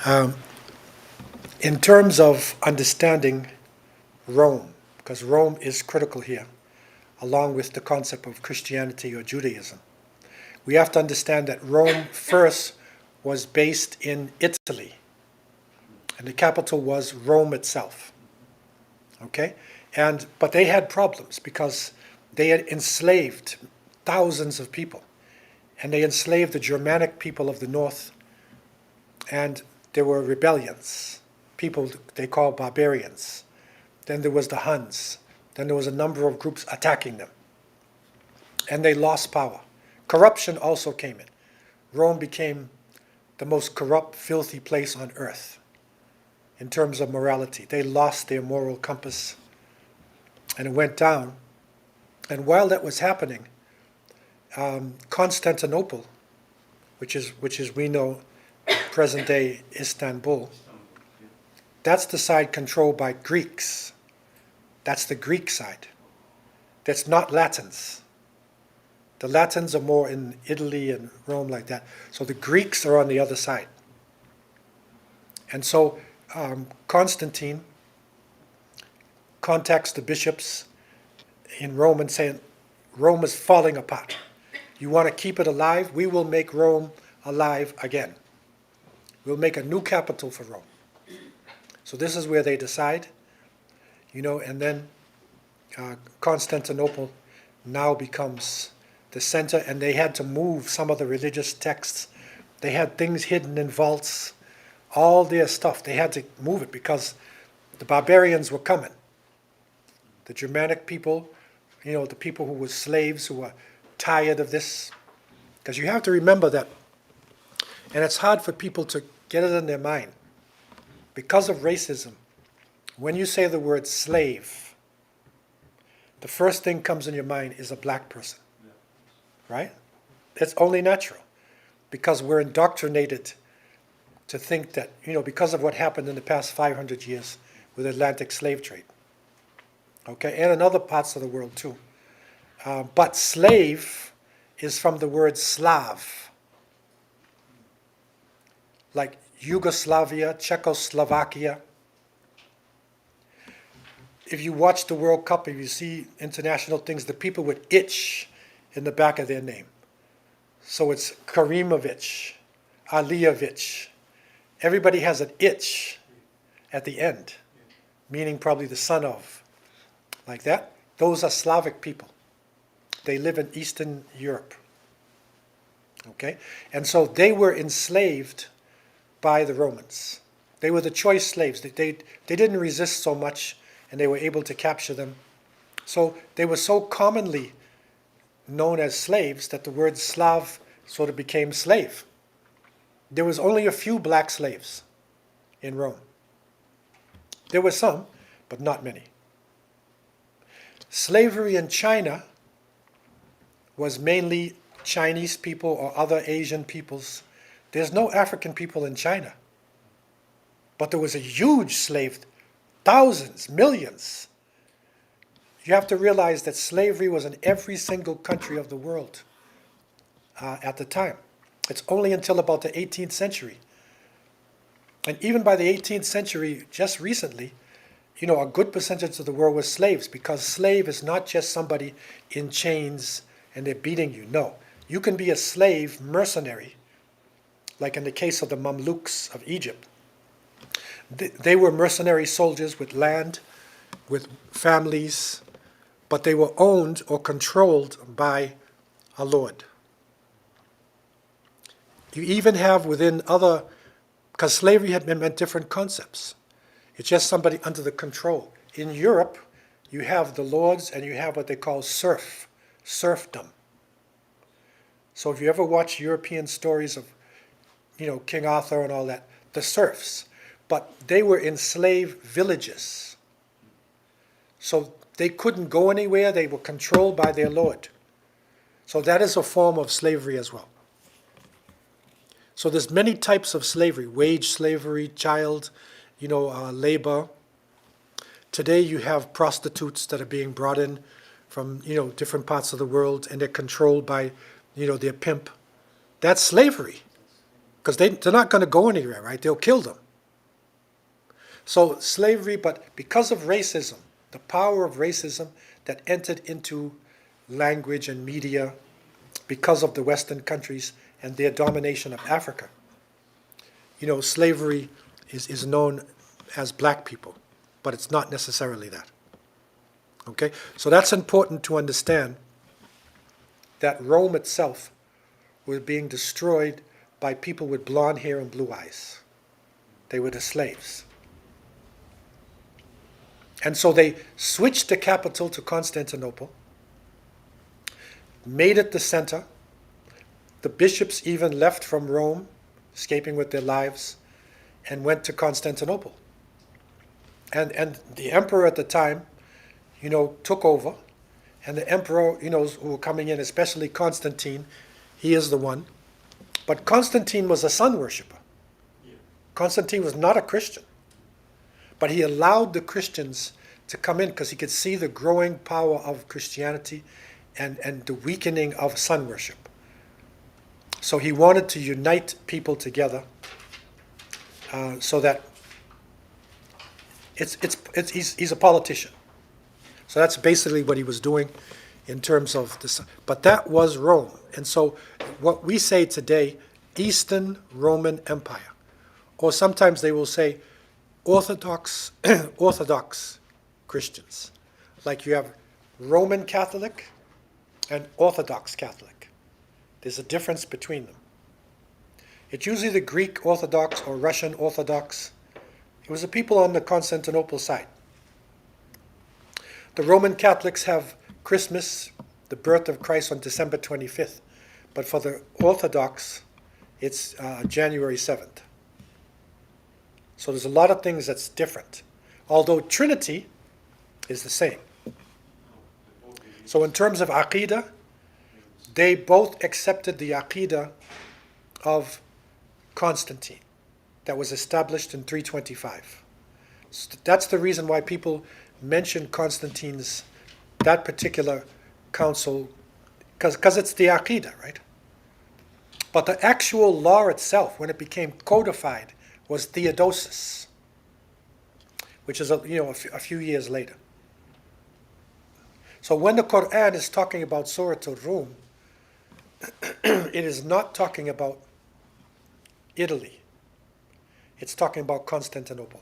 Um, in terms of understanding Rome, because Rome is critical here, along with the concept of Christianity or Judaism, we have to understand that Rome first was based in Italy, and the capital was Rome itself. Okay? But they had problems because they had enslaved thousands of people, and they enslaved the Germanic people of the north, and there were rebellions, people they call barbarians. Then there was the Huns. Then there was a number of groups attacking them. And they lost power. Corruption also came in. Rome became the most corrupt, filthy place on earth in terms of morality. They lost their moral compass, and it went down. And while that was happening, Constantinople, which is we know present-day Istanbul, that's the side controlled by Greeks. That's the Greek side. That's not Latins. The Latins are more in Italy and Rome like that. So the Greeks are on the other side. And so Constantine contacts the bishops in Rome and saying, Rome is falling apart. You want to keep it alive? We will make Rome alive again. We'll make a new capital for Rome. So this is where they decide, and then Constantinople now becomes the center, and they had to move some of the religious texts. They had things hidden in vaults, all their stuff. They had to move it because the barbarians were coming. The Germanic people, the people who were slaves, who were tired of this. Because you have to remember that, and it's hard for people to get it in their mind, because of racism, when you say the word slave, the first thing comes in your mind is a black person, right? It's only natural, because we're indoctrinated to think that, because of what happened in the past 500 years with the Atlantic slave trade, okay, and in other parts of the world too. But slave is from the word Slav, like Yugoslavia, Czechoslovakia. If you watch the World Cup, if you see international things, the people would itch in the back of their name. So it's Karimovic, Aliyevic. Everybody has an itch at the end, meaning probably the son of, like that. Those are Slavic people. They live in Eastern Europe. Okay? And so they were enslaved by the Romans. They were the choice slaves. They didn't resist so much, and they were able to capture them. So they were so commonly known as slaves that the word Slav sort of became slave. There was only a few black slaves in Rome. There were some, but not many. Slavery in China was mainly Chinese people or other Asian peoples. There's no African people in China. But there was a huge slave, thousands, millions. You have to realize that slavery was in every single country of the world at the time. It's only until about the 18th century. And even by the 18th century, just recently, a good percentage of the world was slaves, because slave is not just somebody in chains and they're beating you. No, you can be a slave mercenary, like in the case of the Mamluks of Egypt. They were mercenary soldiers with land, with families, but they were owned or controlled by a lord. You even have within other, because slavery had meant different concepts. It's just somebody under the control. In Europe, you have the lords and you have what they call serfdom. So if you ever watch European stories of King Arthur and all that, the serfs. But they were in slave villages. So they couldn't go anywhere. They were controlled by their lord. So that is a form of slavery as well. So there's many types of slavery: wage slavery, child, labor. Today you have prostitutes that are being brought in from, different parts of the world, and they're controlled by, their pimp. That's slavery. Because they're not going to go anywhere, right? They'll kill them. So slavery, but because of racism, the power of racism that entered into language and media because of the Western countries and their domination of Africa, slavery is known as black people, but it's not necessarily that. Okay? So that's important to understand, that Rome itself was being destroyed by people with blonde hair and blue eyes. They were the slaves. And so they switched the capital to Constantinople, made it the center. The bishops even left from Rome, escaping with their lives, and went to Constantinople. And the emperor at the time, took over. And the emperor, who were coming in, especially Constantine, he is the one. But Constantine was a sun worshiper. Constantine was not a Christian. But he allowed the Christians to come in because he could see the growing power of Christianity and the weakening of sun worship. So he wanted to unite people together so that he's a politician. So that's basically what he was doing in terms of this. But that was Rome. And so what we say today, Eastern Roman Empire, or sometimes they will say Orthodox Christians. Like you have Roman Catholic and Orthodox Catholic. There's a difference between them. It's usually the Greek Orthodox or Russian Orthodox. It was the people on the Constantinople side. The Roman Catholics have Christmas, the birth of Christ, on December 25th. But for the Orthodox, it's January 7th. So there's a lot of things that's different. Although Trinity is the same. So in terms of Aqidah, they both accepted the Aqidah of Constantine that was established in 325. So that's the reason why people mention Constantine's, that particular council, because it's the Aqidah, right? But the actual law itself, when it became codified, was Theodosius, which is a few years later. So when the Quran is talking about Surah Al-Rum, it is not talking about Italy. It's talking about Constantinople.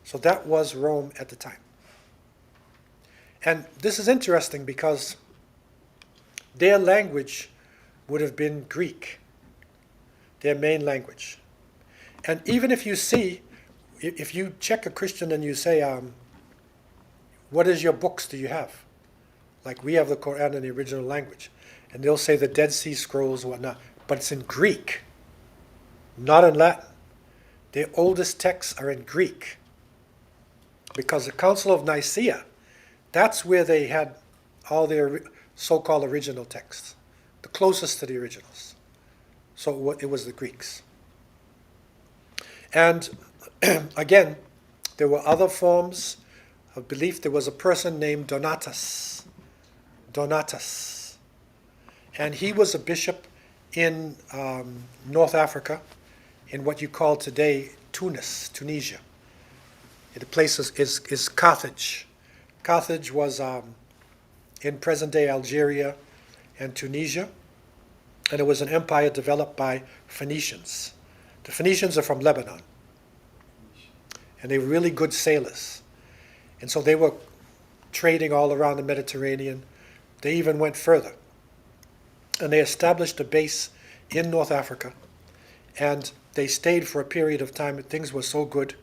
So that was Rome at the time. And this is interesting because their language would have been Greek, their main language. And even if you check a Christian and you say, what is your books do you have? Like we have the Quran in the original language. And they'll say the Dead Sea Scrolls or whatnot. But it's in Greek, not in Latin. Their oldest texts are in Greek. Because the Council of Nicaea, that's where they had all their so-called original texts, the closest to the originals. So it was the Greeks. And again, there were other forms of belief. There was a person named Donatus. And he was a bishop in North Africa, in what you call today Tunisia. The place is Carthage. Carthage was in present-day Algeria and Tunisia, and it was an empire developed by Phoenicians. The Phoenicians are from Lebanon, and they were really good sailors. And so they were trading all around the Mediterranean. They even went further. And they established a base in North Africa, and they stayed for a period of time. Things were so good.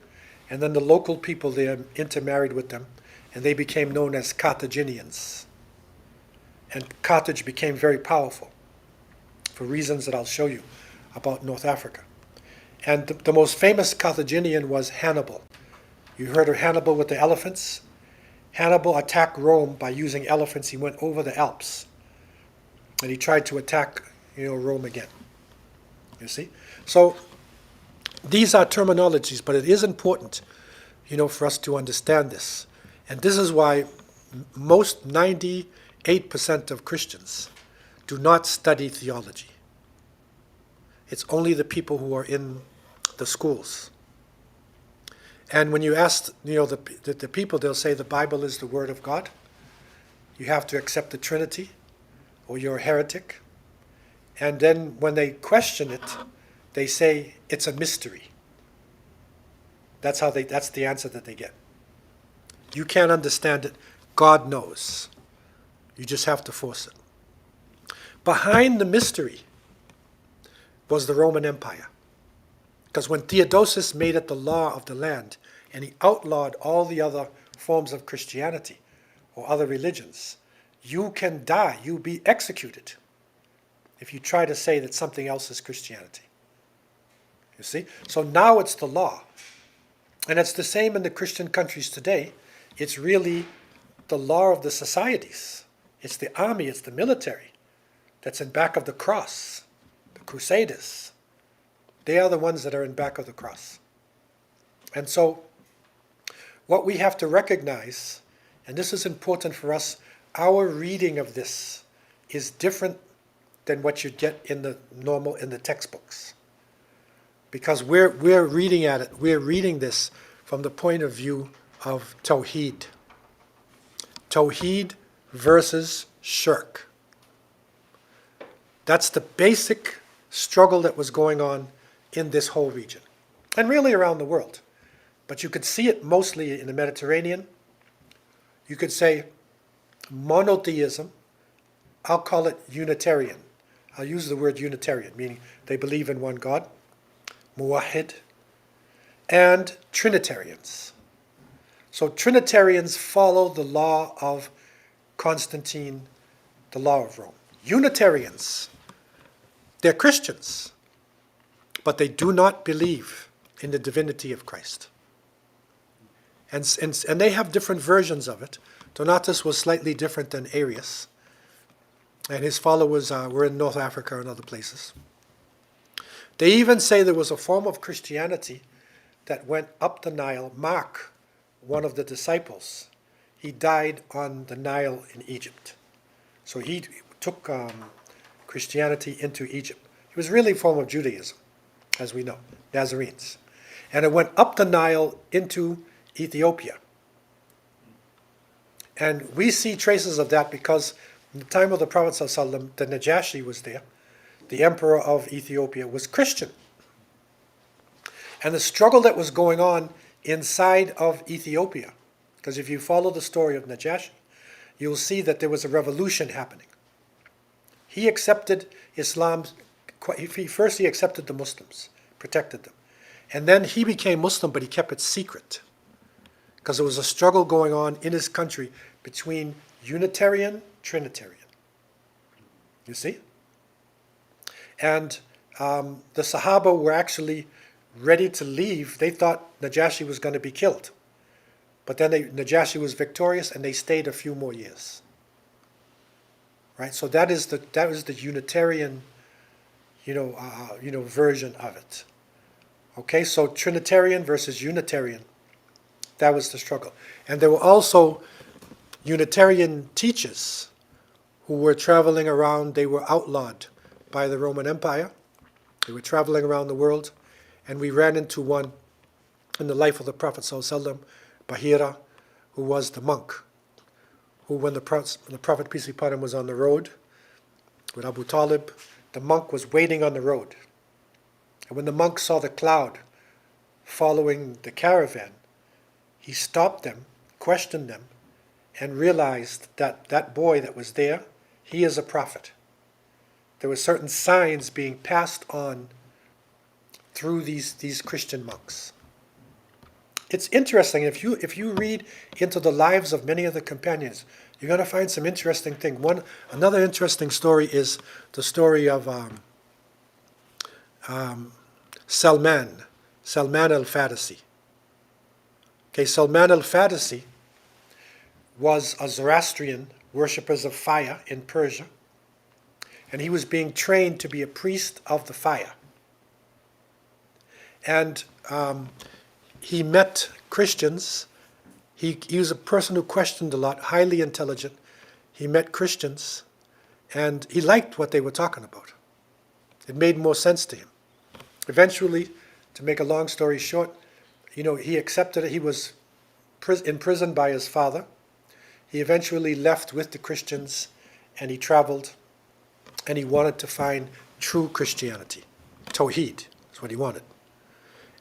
And then the local people there intermarried with them, and they became known as Carthaginians. And Carthage became very powerful for reasons that I'll show you about North Africa. And the most famous Carthaginian was Hannibal. You heard of Hannibal with the elephants? Hannibal attacked Rome by using elephants. He went over the Alps, and he tried to attack Rome again. You see? So these are terminologies, but it is important, for us to understand this. And this is why most 98% of Christians do not study theology. It's only the people who are in the schools. And when you ask, the people, they'll say the Bible is the Word of God. You have to accept the Trinity, or you're a heretic. And then when they question it, they say it's a mystery. That's the answer that they get. You can't understand it. God knows. You just have to force it. Behind the mystery was the Roman Empire. Because when Theodosius made it the law of the land, and he outlawed all the other forms of Christianity or other religions, you can die, you'll be executed if you try to say that something else is Christianity. You see? So now it's the law. And it's the same in the Christian countries today. It's really the law of the societies. It's the army, it's the military that's in back of the cross, the crusaders. They are the ones that are in back of the cross. And so what we have to recognize, and this is important for us, our reading of this is different than what you get in the textbooks. Because we're reading at it, we're reading this from the point of view of Tawheed. Tawheed versus Shirk. That's the basic struggle that was going on in this whole region, and really around the world. But you could see it mostly in the Mediterranean. You could say monotheism. I'll call it Unitarian. I'll use the word Unitarian, meaning they believe in one God. Muwahid. And Trinitarians. So Trinitarians follow the law of Constantine, the law of Rome. Unitarians, they're Christians, but they do not believe in the divinity of Christ. And they have different versions of it. Donatus was slightly different than Arius, and his followers were in North Africa and other places. They even say there was a form of Christianity that went up the Nile. Mark, one of the disciples, he died on the Nile in Egypt. So he took Christianity into Egypt. It was really a form of Judaism, as we know, Nazarenes. And it went up the Nile into Ethiopia. And we see traces of that because in the time of the Prophet ﷺ, the Najashi was there. The emperor of Ethiopia was Christian. And the struggle that was going on inside of Ethiopia, because if you follow the story of Najashi, you'll see that there was a revolution happening. He accepted Islam. First he accepted the Muslims, protected them. And then he became Muslim, but he kept it secret. Because there was a struggle going on in his country between Unitarian, Trinitarian. You see? And the Sahaba were actually ready to leave. They thought Najashi was going to be killed. But then Najashi was victorious and they stayed a few more years. Right? So that was the Unitarian, version of it. Okay, so Trinitarian versus Unitarian. That was the struggle. And there were also Unitarian teachers who were traveling around. They were outlawed by the Roman Empire. They were traveling around the world. And we ran into one in the life of the Prophet ﷺ, Bahira, who was the monk, who when the Prophet, peace be upon him, was on the road with Abu Talib, the monk was waiting on the road. And when the monk saw the cloud following the caravan, he stopped them, questioned them, and realized that that boy that was there, he is a prophet. There were certain signs being passed on through these Christian monks. It's interesting. If you read into the lives of many of the companions, you're going to find some interesting things. Another interesting story is the story of Salman al-Farisi. Okay, Salman al-Farisi was a Zoroastrian worshippers of fire in Persia, and he was being trained to be a priest of the fire. And he met Christians. He was a person who questioned a lot, highly intelligent. He met Christians, and he liked what they were talking about. It made more sense to him. Eventually, to make a long story short, he accepted it. He was imprisoned by his father. He eventually left with the Christians, and he traveled, and he wanted to find true Christianity. Tawheed is what he wanted.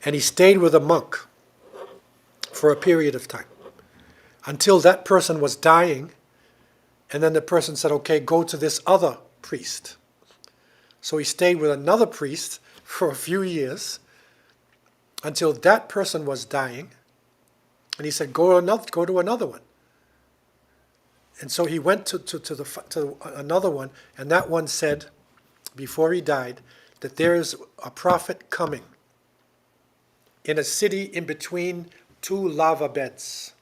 And he stayed with a monk for a period of time until that person was dying, and then the person said, okay, go to this other priest. So he stayed with another priest for a few years until that person was dying, and he said, go to another one. And so he went to another one, and that one said, before he died, that there is a prophet coming in a city in between two lava beds.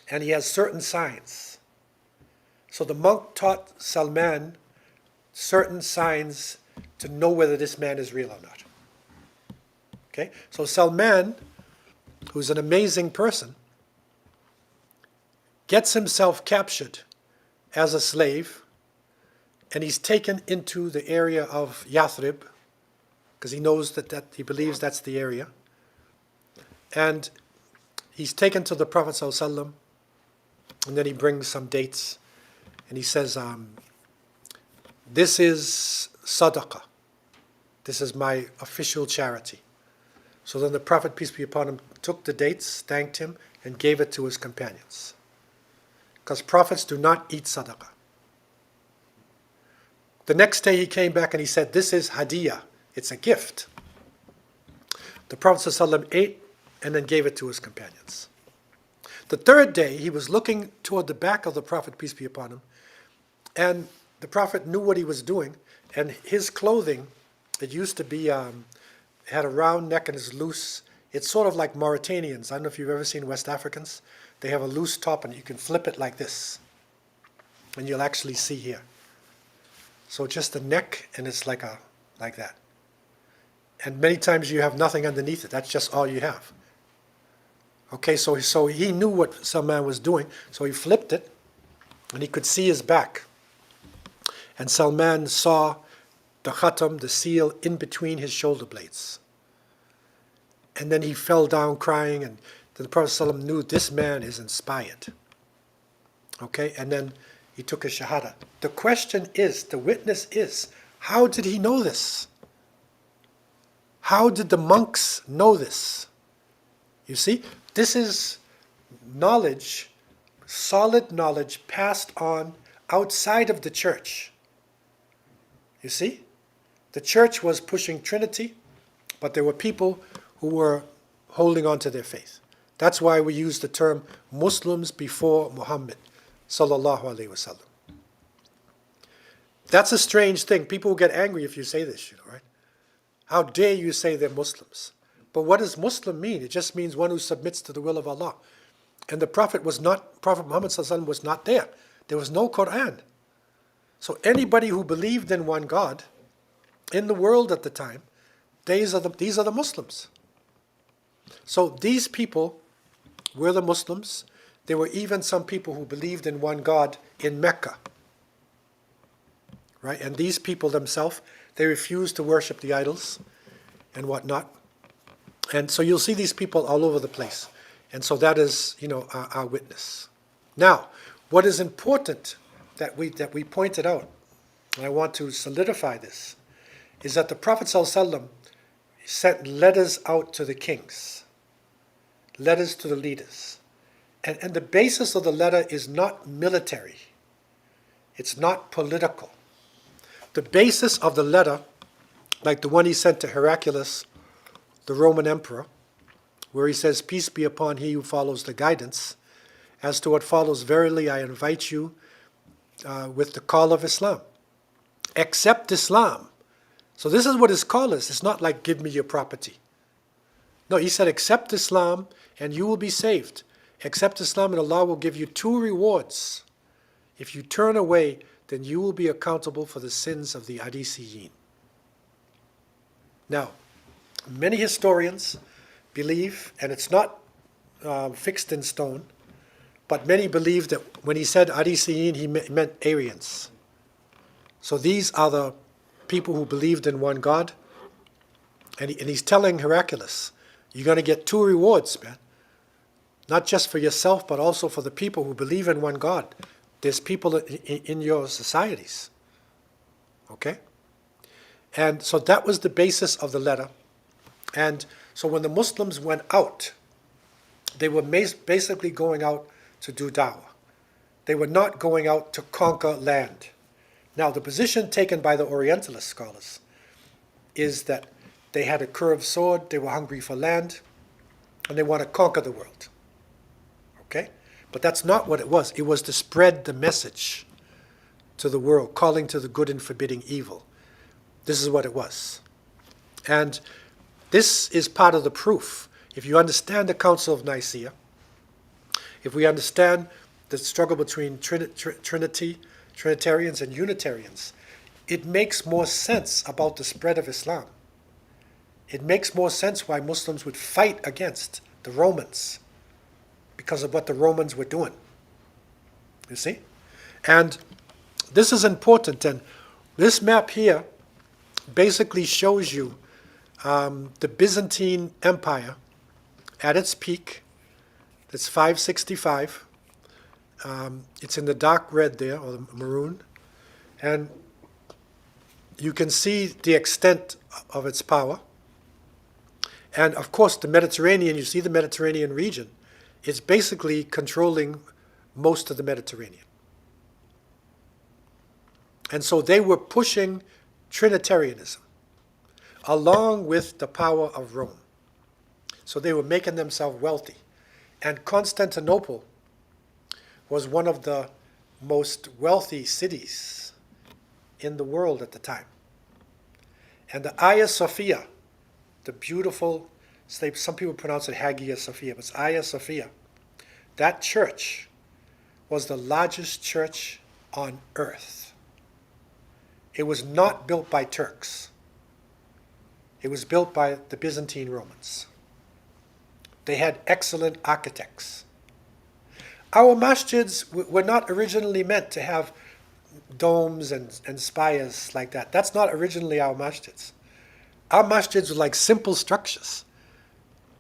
And he has certain signs. So the monk taught Salman certain signs to know whether this man is real or not. Okay? So Salman, who's an amazing person, gets himself captured as a slave, and he's taken into the area of Yathrib, because he knows that he believes that's the area. And he's taken to the Prophet ﷺ, and then he brings some dates, and he says, this is sadaqah. This is my official charity. So then the Prophet, peace be upon him, took the dates, thanked him, and gave it to his companions. Because prophets do not eat sadaqah. The next day he came back and he said, this is hadiyah. It's a gift. The Prophet ﷺ ate and then gave it to his companions. The third day, he was looking toward the back of the Prophet, peace be upon him, and the Prophet knew what he was doing, and his clothing, it used to be, had a round neck and is loose. It's sort of like Mauritanians. I don't know if you've ever seen West Africans. They have a loose top, and you can flip it like this, and you'll actually see here. So just the neck, and it's like that. And many times you have nothing underneath it. That's just all you have. Okay, so he knew what Salman was doing, so he flipped it, and he could see his back. And Salman saw the khatam, the seal, in between his shoulder blades. And then he fell down crying, and the Prophet ﷺ knew this man is inspired. Okay, and then he took a shahada. The question is, the witness is, how did he know this? How did the monks know this? You see, this is knowledge, solid knowledge passed on outside of the church. You see? The church was pushing Trinity, but there were people who were holding on to their faith. That's why we use the term Muslims before Muhammad, sallallahu alaihi wasallam. That's a strange thing. People will get angry if you say this, right? How dare you say they're Muslims? But what does Muslim mean? It just means one who submits to the will of Allah. And the Prophet Muhammad sallallahu alaihi wasallam was not there. There was no Quran. So anybody who believed in one God in the world at the time, these are the Muslims. So these people were the Muslims. There were even some people who believed in one God in Mecca. Right? And these people themselves, they refused to worship the idols and whatnot. And so you'll see these people all over the place. And so that is, our witness. Now, what is important that we pointed out, and I want to solidify this, is that the Prophet ﷺ sent letters out to the kings, letters to the leaders. And the basis of the letter is not military. It's not political. The basis of the letter, like the one he sent to Heraclius, the Roman emperor, where he says, peace be upon he who follows the guidance. As to what follows, verily I invite you with the call of Islam. Accept Islam. So this is what his call is. It's not like, give me your property. No, he said, accept Islam and you will be saved. Accept Islam and Allah will give you 2 rewards. If you turn away, then you will be accountable for the sins of the Adisiyin. Now, many historians believe, and it's not fixed in stone, but many believe that when he said Adisiyin, he meant Aryans. So these are the people who believed in one God, And he's telling Heraclius, you're going to get two rewards, man. Not just for yourself, but also for the people who believe in one God. There's people in your societies. Okay? And so that was the basis of the letter. And so when the Muslims went out, they were basically going out to do dawah. They were not going out to conquer land. Now, the position taken by the Orientalist scholars is that they had a curved sword, they were hungry for land, and they want to conquer the world. Okay? But that's not what it was. It was to spread the message to the world, calling to the good and forbidding evil. This is what it was. And this is part of the proof. If you understand the Council of Nicaea, if we understand the struggle between Trinitarians and Unitarians, it makes more sense about the spread of Islam. It makes more sense why Muslims would fight against the Romans because of what the Romans were doing. You see? And this is important. And this map here basically shows you the Byzantine Empire at its peak. It's 565. It's in the dark red there, or the maroon. And you can see the extent of its power. And of course, the Mediterranean, you see the Mediterranean region, is basically controlling most of the Mediterranean. And so they were pushing Trinitarianism along with the power of Rome. So they were making themselves wealthy. And Constantinople was one of the most wealthy cities in the world at the time. And the Hagia Sophia, the beautiful, some people pronounce it Hagia Sophia, but it's Hagia Sophia. That church was the largest church on earth. It was not built by Turks. It was built by the Byzantine Romans. They had excellent architects. Our masjids were not originally meant to have domes and spires like that. That's not originally our masjids. Our masjids were like simple structures.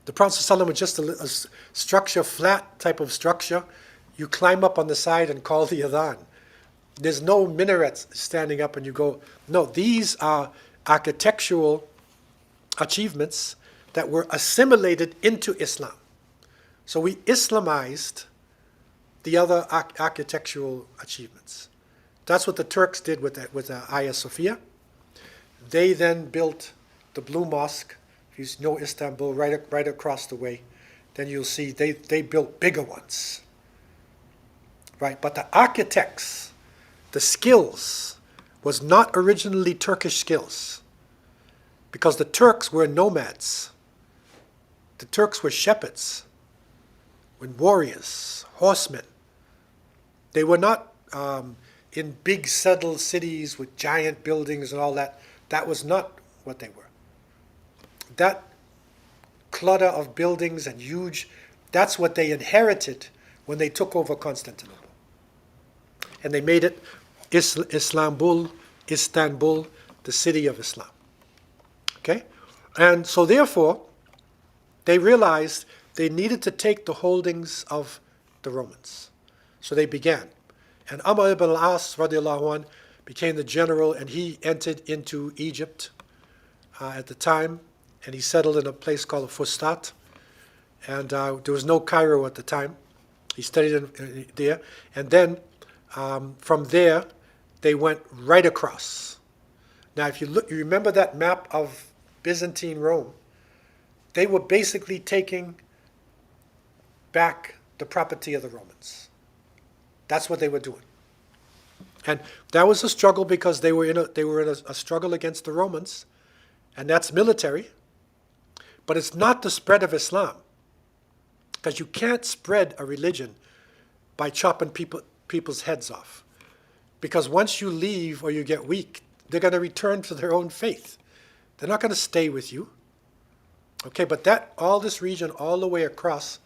The Prophet ﷺ was just a structure, flat type of structure. You climb up on the side and call the adhan. There's no minarets standing up and you go. No, these are architectural achievements that were assimilated into Islam. So we Islamized the other architectural achievements. That's what the Turks did with the Hagia Sophia. They then built the Blue Mosque. If you know Istanbul, right across the way, then you'll see they built bigger ones. Right, but the architects, the skills, was not originally Turkish skills, because the Turks were nomads. The Turks were shepherds, were warriors, horsemen. They were not in big settled cities with giant buildings and all that. That was not what they were. That clutter of buildings and huge, that's what they inherited when they took over Constantinople. And they made it Istanbul, the city of Islam. Okay? And so therefore, they realized they needed to take the holdings of the Romans. So they began. And Amr ibn al-As radiallahu anh became the general, and he entered into Egypt at the time, and he settled in a place called Fustat. And there was no Cairo at the time. He studied there. And then from there, they went right across. Now, if you remember that map of Byzantine Rome, they were basically taking back the property of the Romans. That's what they were doing. And that was a struggle because they were in a struggle against the Romans, and that's military. But it's not the spread of Islam, because you can't spread a religion by chopping people's heads off. Because once you leave or you get weak, they're going to return to their own faith. They're not going to stay with you. Okay, but all this region all the way across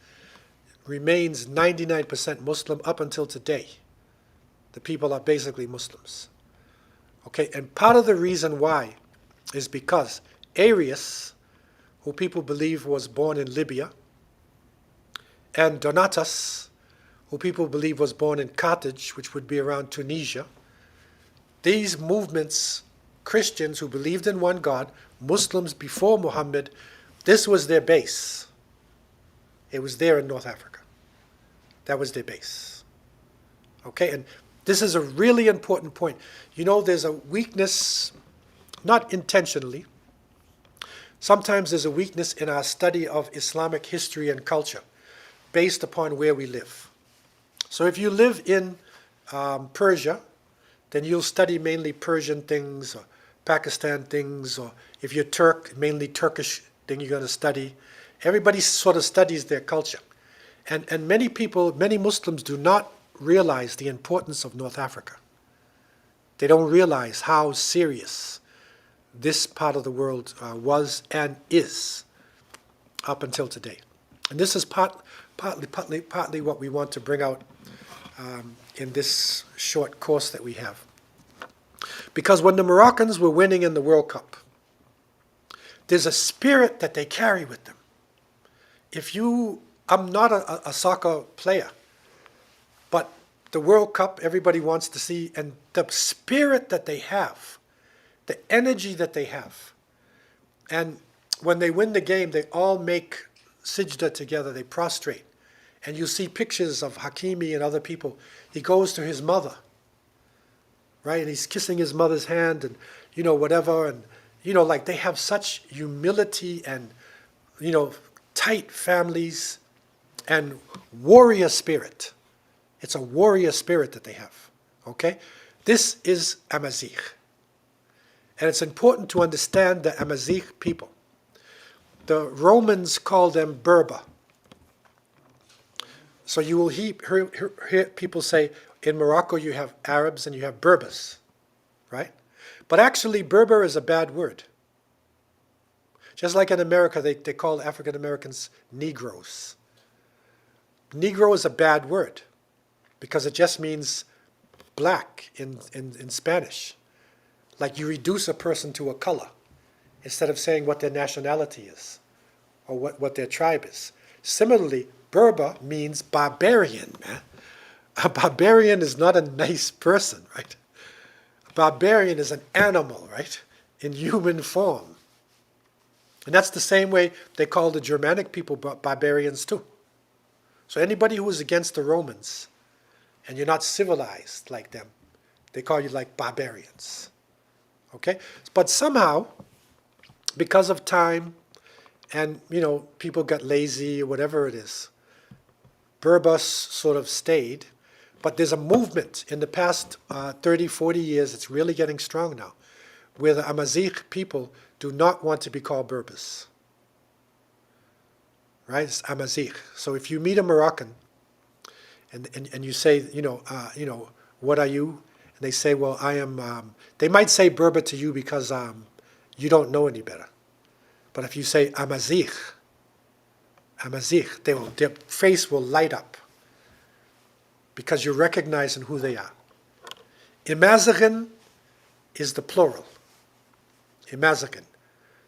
remains 99% Muslim up until today. The people are basically Muslims. Okay, and part of the reason why is because Arius who people believe was born in Libya, and Donatus, who people believe was born in Carthage, which would be around Tunisia. These movements, Christians who believed in one God, Muslims before Muhammad, this was their base. It was there in North Africa. That was their base. Okay, and this is a really important point. You know, there's a weakness, not intentionally. Sometimes there's a weakness in our study of Islamic history and culture based upon where we live. So if you live in Persia, then you'll study mainly Persian things or Pakistan things, or if you're Turk, mainly Turkish thing you're going to study. Everybody sort of studies their culture. And many people, many Muslims do not realize the importance of North Africa. They don't realize how serious this part of the world was and is up until today. And this is partly what we want to bring out in this short course that we have. Because when the Moroccans were winning in the World Cup, there's a spirit that they carry with them. I'm not a soccer player, but the World Cup, everybody wants to see, and the spirit that they have, the energy that they have. And when they win the game, they all make sijda together, they prostrate. And you see pictures of Hakimi and other people. He goes to his mother, right? And he's kissing his mother's hand and, whatever. And, like they have such humility and, tight families and warrior spirit. It's a warrior spirit that they have, okay? This is Amazigh. And it's important to understand the Amazigh people. The Romans call them Berber. So you will hear people say, in Morocco you have Arabs and you have Berbers, right? But actually Berber is a bad word. Just like in America, they call African Americans Negroes. Negro is a bad word because it just means black in Spanish. Like you reduce a person to a color instead of saying what their nationality is or what their tribe is. Similarly, Berber means barbarian, man. A barbarian is not a nice person, right? A barbarian is an animal, right? In human form. And that's the same way they call the Germanic people barbarians too. So anybody who is against the Romans and you're not civilized like them, they call you like barbarians. Okay? But somehow, because of time and, people got lazy or whatever it is, Berbers sort of stayed. But there's a movement in the past 30, 40 years, it's really getting strong now, where the Amazigh people do not want to be called Berbers. Right? It's Amazigh. So if you meet a Moroccan and you say, what are you? And they say, well, I am, they might say Berber to you because you don't know any better. But if you say Amazigh, their face will light up because you're recognizing who they are. Amazigh is the plural. Amazigh.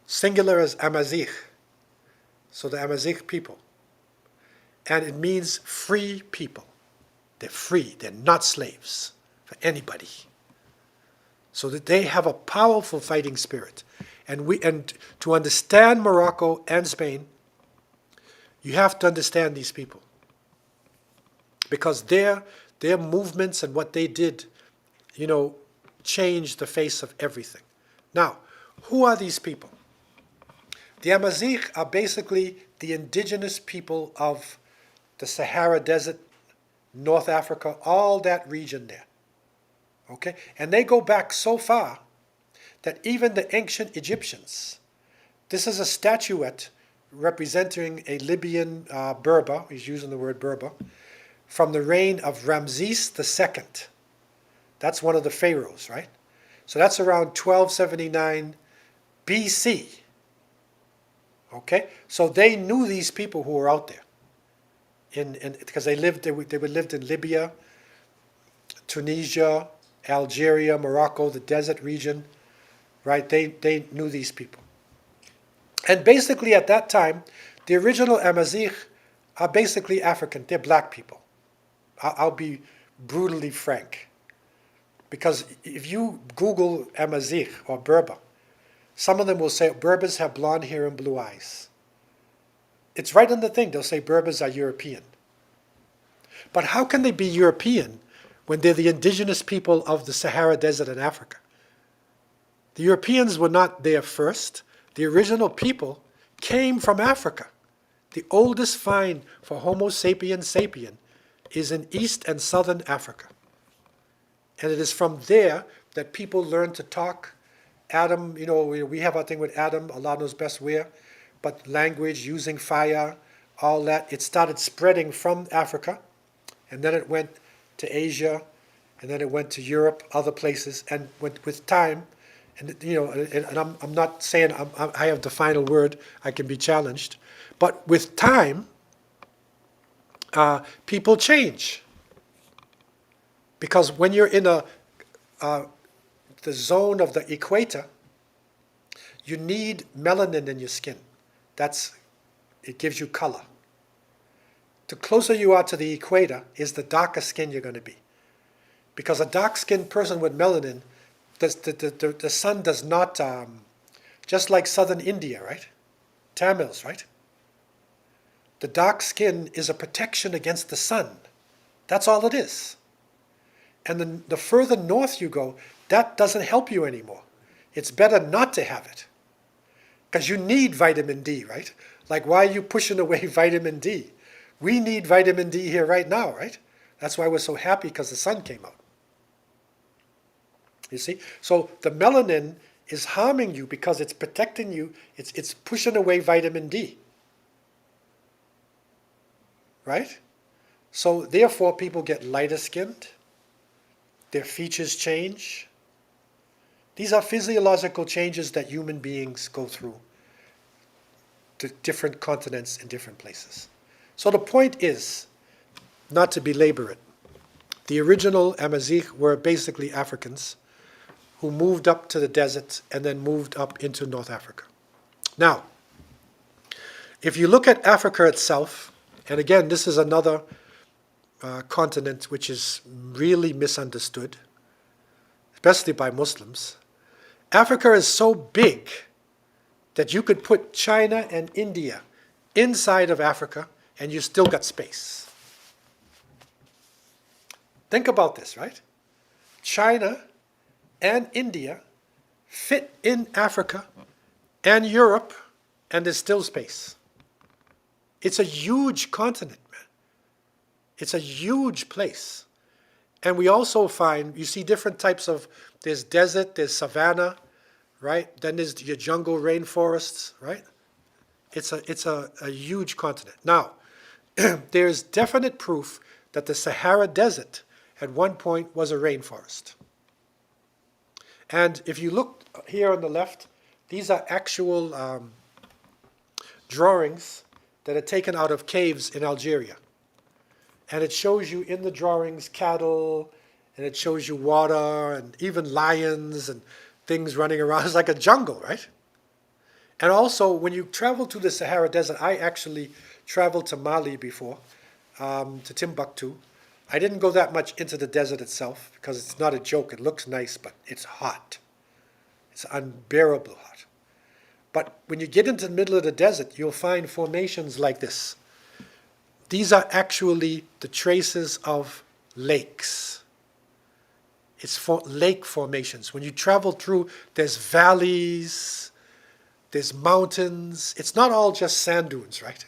Singular is Amazigh. So the Amazigh people. And it means free people. They're free. They're not slaves for anybody. So that they have a powerful fighting spirit. And to understand Morocco and Spain, you have to understand these people. Because their movements and what they did, changed the face of everything. Now, who are these people? The Amazigh are basically the indigenous people of the Sahara Desert, North Africa, all that region there. Okay? And they go back so far that even the ancient Egyptians, this is a statuette representing a Libyan Berber, he's using the word Berber, from the reign of Ramses II. That's one of the pharaohs, right? So that's around 1279 BC. Okay? So they knew these people who were out there. Because they lived in Libya, Tunisia, Algeria, Morocco, the desert region, right? They knew these people. And basically at that time, the original Amazigh are basically African. They're black people. I'll be brutally frank. Because if you Google Amazigh or Berber, some of them will say Berbers have blonde hair and blue eyes. It's right in the thing. They'll say Berbers are European. But how can they be European when they're the indigenous people of the Sahara Desert in Africa? The Europeans were not there first. The original people came from Africa. The oldest find for Homo sapiens sapien is in East and Southern Africa. And it is from there that people learn to talk. Adam, we have our thing with Adam, Allah knows best where, but language, using fire, all that, it started spreading from Africa, and then it went to Asia, and then it went to Europe, other places, and with time, and I'm not saying I have the final word, I can be challenged, but with time, people change. Because when you're in the zone of the equator, you need melanin in your skin. It gives you color. The closer you are to the equator is the darker skin you're going to be. Because a dark-skinned person with melanin, the sun does not, just like southern India, right? Tamils, right? The dark skin is a protection against the sun. That's all it is. And then the further north you go, that doesn't help you anymore. It's better not to have it. Because you need vitamin D, right? Like, why are you pushing away vitamin D? We need vitamin D here right now, right? That's why we're so happy, because the sun came out. You see? So the melanin is harming you because it's protecting you. It's pushing away vitamin D. Right? So therefore, people get lighter skinned. Their features change. These are physiological changes that human beings go through to different continents and different places. So the point is, not to belabor it, the original Amazigh were basically Africans who moved up to the desert and then moved up into North Africa. Now, if you look at Africa itself, and again, this is another continent which is really misunderstood, especially by Muslims. Africa is so big that you could put China and India inside of Africa and you still got space. Think about this, right? China and India fit in Africa and Europe, and there's still space. It's a huge continent, man. It's a huge place. And we also find, you see different types of, there's desert, there's savanna, right? Then there's your jungle rainforests, right? It's a huge continent. Now, there's definite proof that the Sahara Desert at one point was a rainforest. And if you look here on the left, these are actual drawings that are taken out of caves in Algeria. And it shows you in the drawings cattle, and it shows you water, and even lions and things running around. It's like a jungle, right? And also, when you travel to the Sahara Desert, I actually traveled to Mali before, to Timbuktu. I didn't go that much into the desert itself, because it's not a joke. It looks nice, but it's hot. It's unbearably hot. But when you get into the middle of the desert, you'll find formations like this. These are actually the traces of lakes. It's for lake formations. When you travel through, there's valleys, there's mountains. It's not all just sand dunes, right?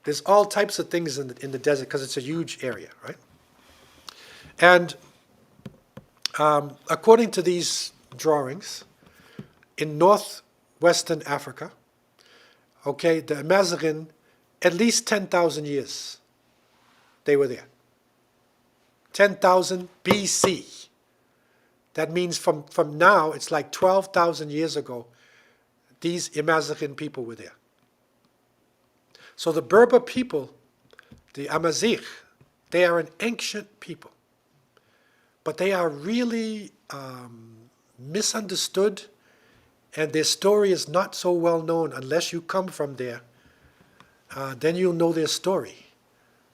There's all types of things in the desert because it's a huge area, right? And according to these drawings, in northwestern Africa, okay, the Amazigh, at least 10,000 years, they were there. 10,000 BC. That means from now, it's like 12,000 years ago, these Amazigh people were there. So the Berber people, the Amazigh, they are an ancient people. But they are really misunderstood And their story is not so well known unless you come from there. Then you'll know their story.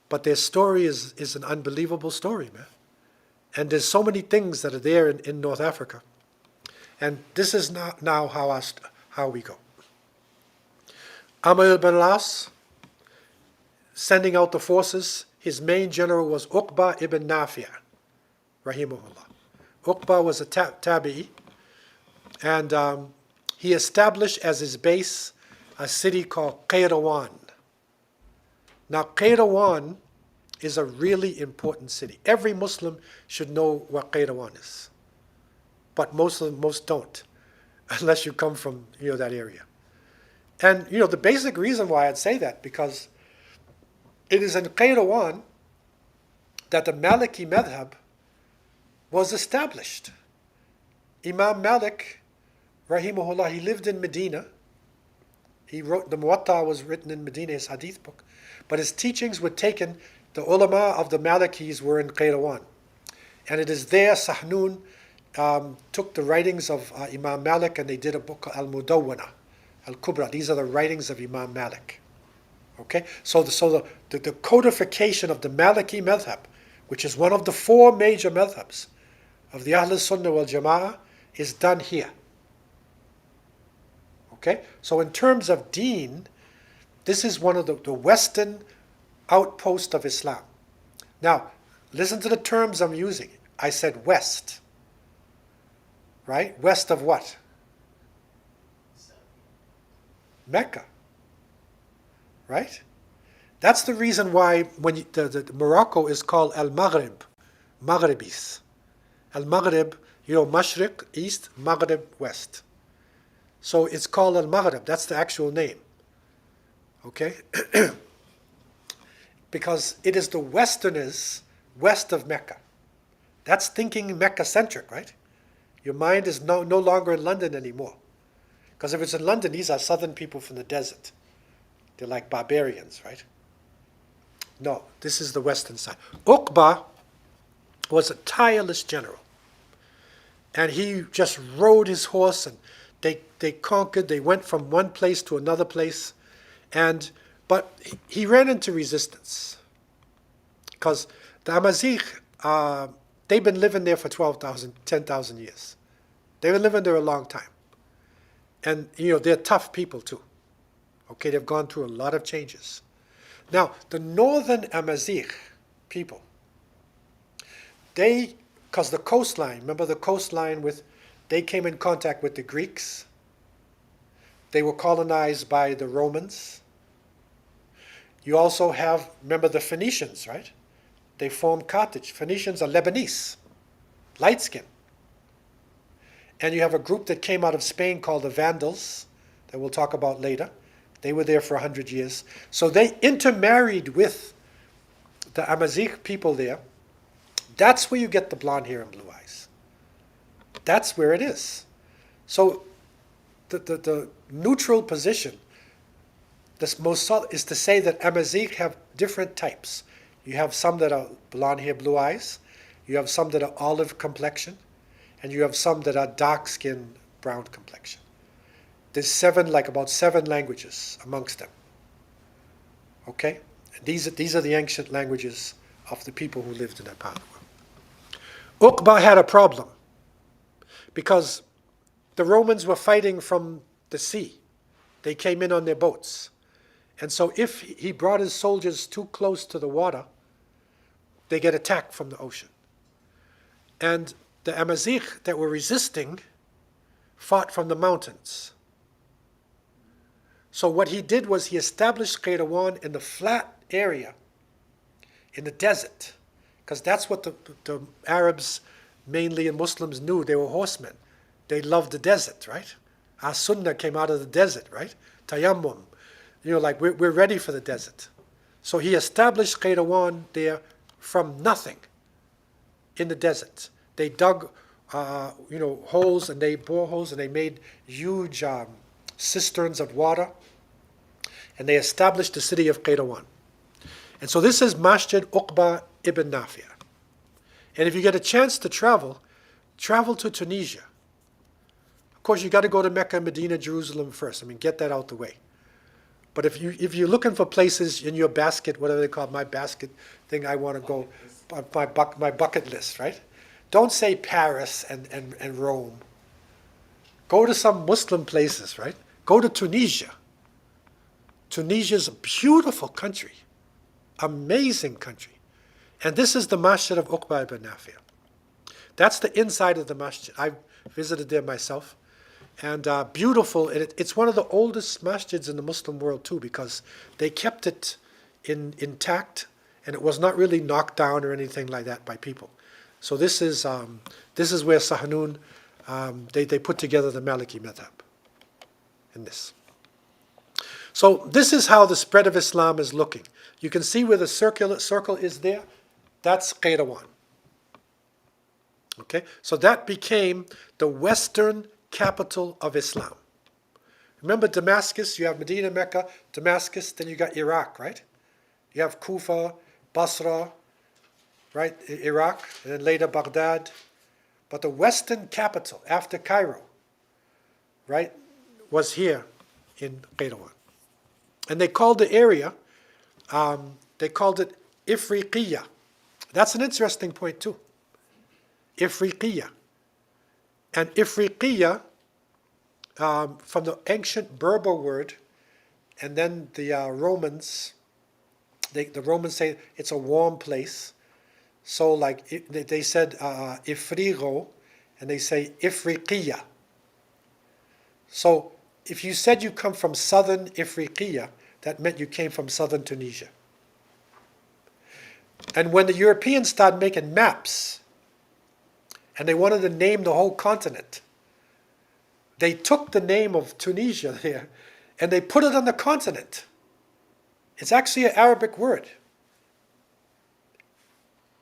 But their story is an unbelievable story, man. And there's so many things that are there in North Africa. And this is now how we go. Amr ibn al-As, sending out the forces, his main general was Uqba ibn Nafi', rahimahullah. Uqba was a tabi'i, and he established as his base a city called Kairouan. Now, Kairouan is a really important city. Every Muslim should know what Kairouan is, but most don't, unless you come from that area. And the basic reason why I'd say that, because it is in Kairouan that the Maliki madhab was established. Imam Malik, rahimahullah, he lived in Medina. He wrote, the Muwatta was written in Medina, his hadith book. But his teachings were taken, the ulama of the Malikis were in Kairouan. And it is there Sahnun took the writings of Imam Malik and they did a book called Al-Mudawwana, Al-Kubra. These are the writings of Imam Malik. Okay? So the codification of the Maliki madhab, which is one of the four major madhabs of the Ahl Sunnah wal Jama'ah, is done here. Okay? So in terms of deen, this is one of the Western outposts of Islam. Now, listen to the terms I'm using. I said west. Right? West of what? Mecca. Right? That's the reason why when the Morocco is called Al-Maghrib, Maghribis. Al-Maghrib, Mashriq, east, Maghrib, west. So it's called Al-Maghrib. That's the actual name. Okay? Because it is the westerners west of Mecca. That's thinking Mecca-centric, right? Your mind is no longer in London anymore. Because if it's in London, these are southern people from the desert. They're like barbarians, right? No, this is the western side. Uqba was a tireless general. And he just rode his horse and they conquered. They went from one place to another place. But he ran into resistance. Because the Amazigh, they've been living there for 10,000 years. They've been living there a long time. And, they're tough people too. Okay, they've gone through a lot of changes. Now, the northern Amazigh people, because the coastline, remember the coastline they came in contact with the Greeks. They were colonized by the Romans. You also have, remember the Phoenicians, right? They formed Carthage. Phoenicians are Lebanese, light skin. And you have a group that came out of Spain called the Vandals, that we'll talk about later. They were there for 100 years. So they intermarried with the Amazigh people there. That's where you get the blonde hair and blue eyes. That's where it is. So the neutral position, the most solid, is to say that Amazigh have different types. You have some that are blonde hair, blue eyes. You have some that are olive complexion. And you have some that are dark skin, brown complexion. There's about seven languages amongst them. Okay? And these are the ancient languages of the people who lived in that part of the world. Uqba had a problem because the Romans were fighting from the sea. They came in on their boats. And so if he brought his soldiers too close to the water, they get attacked from the ocean. And the Amazigh that were resisting fought from the mountains. So what he did was he established Kairouan in the flat area, in the desert, because that's what the Arabs, mainly and Muslims, knew. They were horsemen. They loved the desert, right? Our Sunnah came out of the desert, right? Tayammum. We're ready for the desert. So he established Kairouan there from nothing in the desert. They dug, holes and they bore holes and they made huge cisterns of water, and they established the city of Kairouan. And so this is Masjid Uqba ibn Nafi'. And if you get a chance to travel to Tunisia. Of course, you got to go to Mecca, Medina, Jerusalem first. I mean, get that out the way. But if you're looking for places in your basket, whatever they call it, my basket thing, I want to go, my bucket list, right? Don't say Paris and Rome. Go to some Muslim places, right? Go to Tunisia. Tunisia's a beautiful country, amazing country. And this is the masjid of Uqba ibn Nafi'. That's the inside of the masjid. I visited there myself. And beautiful. It's one of the oldest masjids in the Muslim world too, because they kept it intact, and it was not really knocked down or anything like that by people. So this is where Sahanun, they put together the Maliki madhab in this. So this is how the spread of Islam is looking. You can see where the circle is there. That's Kairouan. Okay, so that became the western capital of Islam. Remember Damascus, you have Medina, Mecca, Damascus, then you got Iraq, right? You have Kufa, Basra, right, Iraq, and then later Baghdad. But the western capital after Cairo, right, was here in Kairouan. And they called the area, they called it Ifriqiya. That's an interesting point too. Ifriqiya. And Ifriqiya, from the ancient Berber word, and then the Romans, the Romans say it's a warm place. So like they said Ifrigo, and they say Ifriqiya. So if you said you come from southern Ifriqiya, that meant you came from southern Tunisia. And when the Europeans started making maps, and they wanted to name the whole continent, they took the name of Tunisia there, and they put it on the continent. It's actually an Arabic word.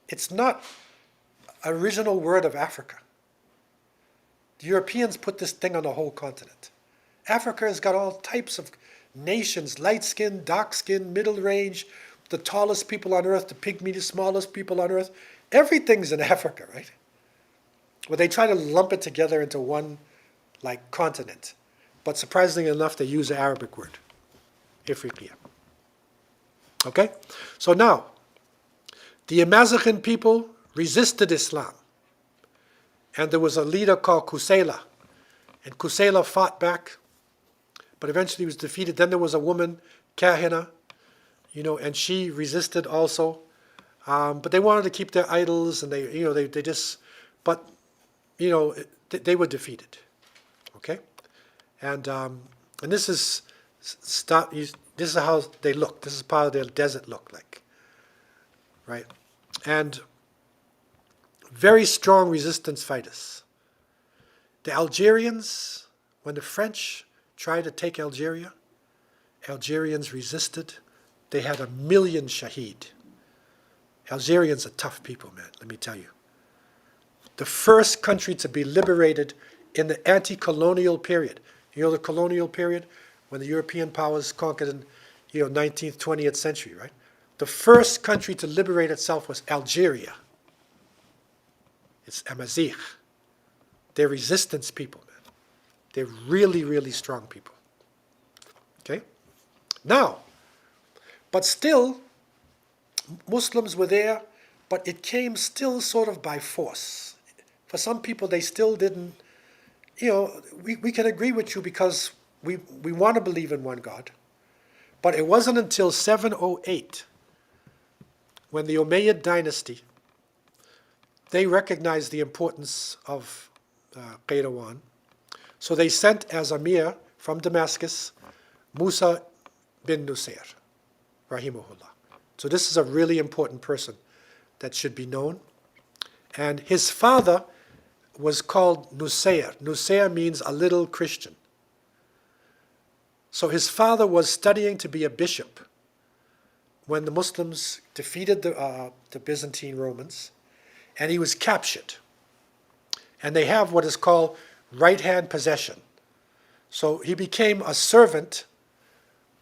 It's not an original word of Africa. The Europeans put this thing on the whole continent. Africa has got all types of nations, light-skinned, dark-skinned, middle range, the tallest people on earth, the pygmy, the smallest people on earth. Everything's in Africa, right? Well, they try to lump it together into one, like, continent. But surprisingly enough, they use the Arabic word, Ifriqiya. Okay? So now, the Amazigh people resisted Islam. And there was a leader called Kusayla. And Kusayla fought back, but eventually was defeated. Then there was a woman, Kahina, and she resisted also. But they wanted to keep their idols, and they just, but they were defeated. Okay, and this is how they look. This is part of their desert look like, right? And very strong resistance fighters. The Algerians, when the French tried to take Algeria, Algerians resisted. They had 1 million shaheed. Algerians are tough people, man, let me tell you. The first country to be liberated in the anti-colonial period. You know the colonial period? When the European powers conquered in 19th, 20th century, right? The first country to liberate itself was Algeria. It's Amazigh. They're resistance people, man. They're really, really strong people. Okay? Now, but still, Muslims were there, but it came still sort of by force. For some people, they still didn't, we can agree with you because we want to believe in one God. But it wasn't until 708, when the Umayyad dynasty, they recognized the importance of Kairouan. So they sent as Amir from Damascus, Musa bin Nusayr, rahimahullah. So this is a really important person that should be known. And his father was called Nusayr. Nusayr means a little Christian. So his father was studying to be a bishop when the Muslims defeated the Byzantine Romans, and he was captured. And they have what is called right-hand possession. So he became a servant,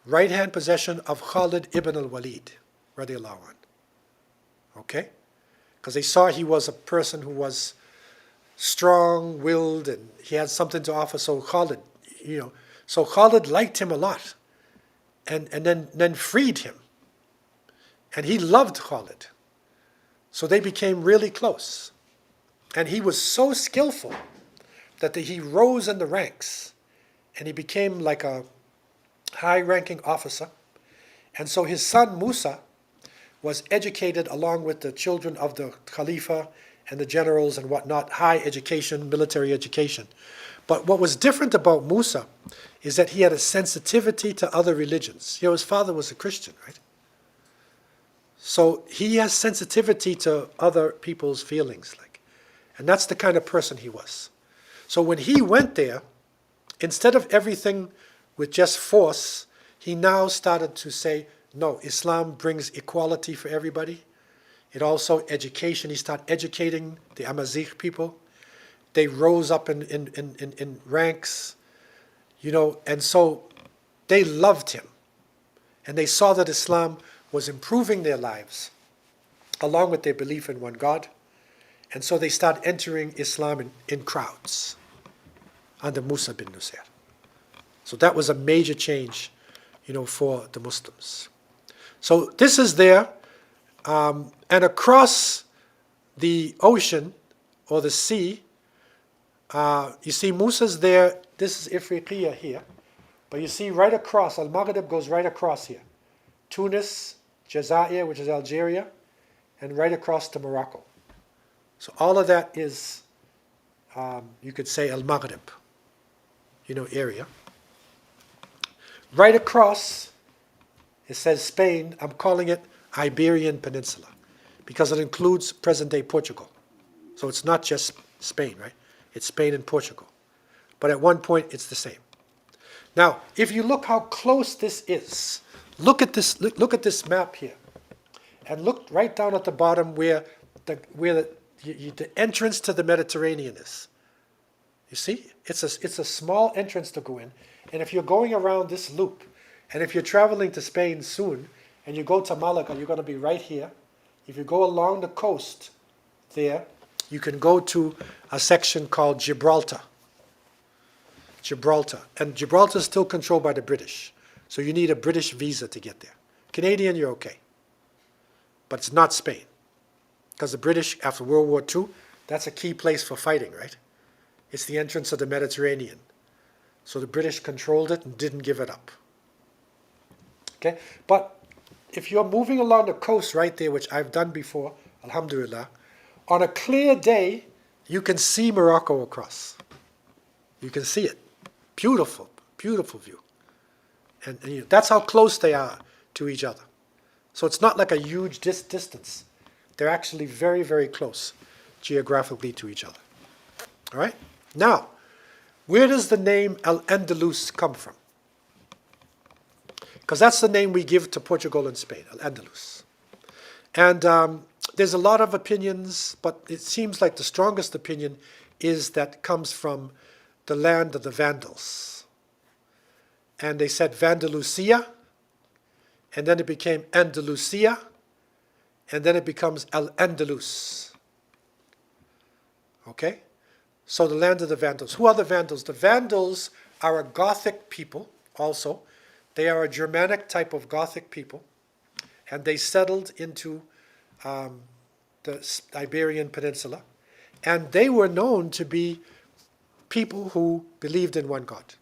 right-hand possession of Khalid ibn al-Walid, radiallahu anh. Okay? Because they saw he was a person who was, strong-willed, and he had something to offer. So Khalid, so Khalid liked him a lot, and then freed him, and he loved Khalid. So they became really close, and he was so skillful that he rose in the ranks, and he became like a high-ranking officer. And so his son Musa was educated along with the children of the Khalifa and the generals and whatnot, high education, military education. But what was different about Musa is that he had a sensitivity to other religions. His father was a Christian, right? So he has sensitivity to other people's feelings, and that's the kind of person he was. So when he went there, instead of everything with just force, he now started to say, no, Islam brings equality for everybody. It also education. He started educating the Amazigh people. They rose up in ranks, and so they loved him. And they saw that Islam was improving their lives, along with their belief in one God. And so they started entering Islam in crowds under Musa bin Nusayr. So that was a major change, for the Muslims. So this is there, and across the ocean or the sea, you see Musa's there. This is Ifriqiya here, but you see right across, Al-Maghrib goes right across here. Tunis, Jazair, which is Algeria, and right across to Morocco. So all of that is, you could say, Al-Maghrib, area. Right across, it says Spain. I'm calling it Iberian Peninsula because it includes present-day Portugal. So it's not just Spain, right? It's Spain and Portugal. But at one point, it's the same. Now, if you look how close this is, look at this map here, and look right down at the bottom where the entrance to the Mediterranean is. You see, it's a small entrance to go in, and if you're going around this loop, and if you're traveling to Spain soon, and you go to Malaga, you're going to be right here. If you go along the coast there, you can go to a section called Gibraltar. And Gibraltar is still controlled by the British, so you need a British visa to get there. Canadian, you're okay. But it's not Spain. Because the British, after World War II, that's a key place for fighting, right? It's the entrance of the Mediterranean. So the British controlled it and didn't give it up. Okay? But if you're moving along the coast right there, which I've done before, alhamdulillah, on a clear day, you can see Morocco across. You can see it. Beautiful, beautiful view. And that's how close they are to each other. So it's not like a huge distance. They're actually very, very close geographically to each other. All right? Now, where does the name Al-Andalus come from? Because that's the name we give to Portugal and Spain, Al-Andalus. And there's a lot of opinions, but it seems like the strongest opinion is that comes from the land of the Vandals. And they said Vandalusia, and then it became Andalusia, and then it becomes Al-Andalus. Okay? So the land of the Vandals. Who are the Vandals? The Vandals are a Gothic people also. They are a Germanic type of Gothic people, and they settled into the Iberian Peninsula, and they were known to be people who believed in one God.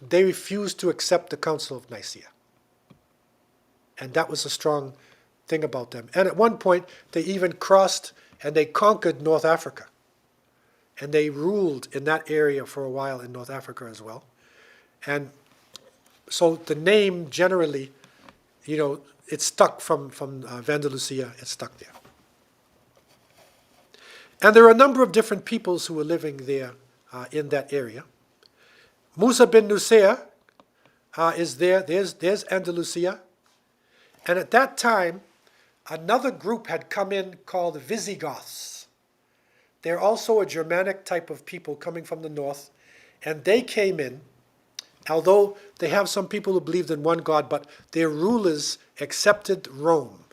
They refused to accept the Council of Nicaea, and that was a strong thing about them. And at one point, they even crossed and they conquered North Africa, and they ruled in that area for a while in North Africa as well. And so the name generally, it's stuck from Vandalusia, it's stuck there. And there are a number of different peoples who were living there in that area. Musa bin Nusayr is there. There's Andalusia. And at that time, another group had come in called the Visigoths. They're also a Germanic type of people coming from the north. And they came in, although they have some people who believed in one God, but their rulers accepted Rome.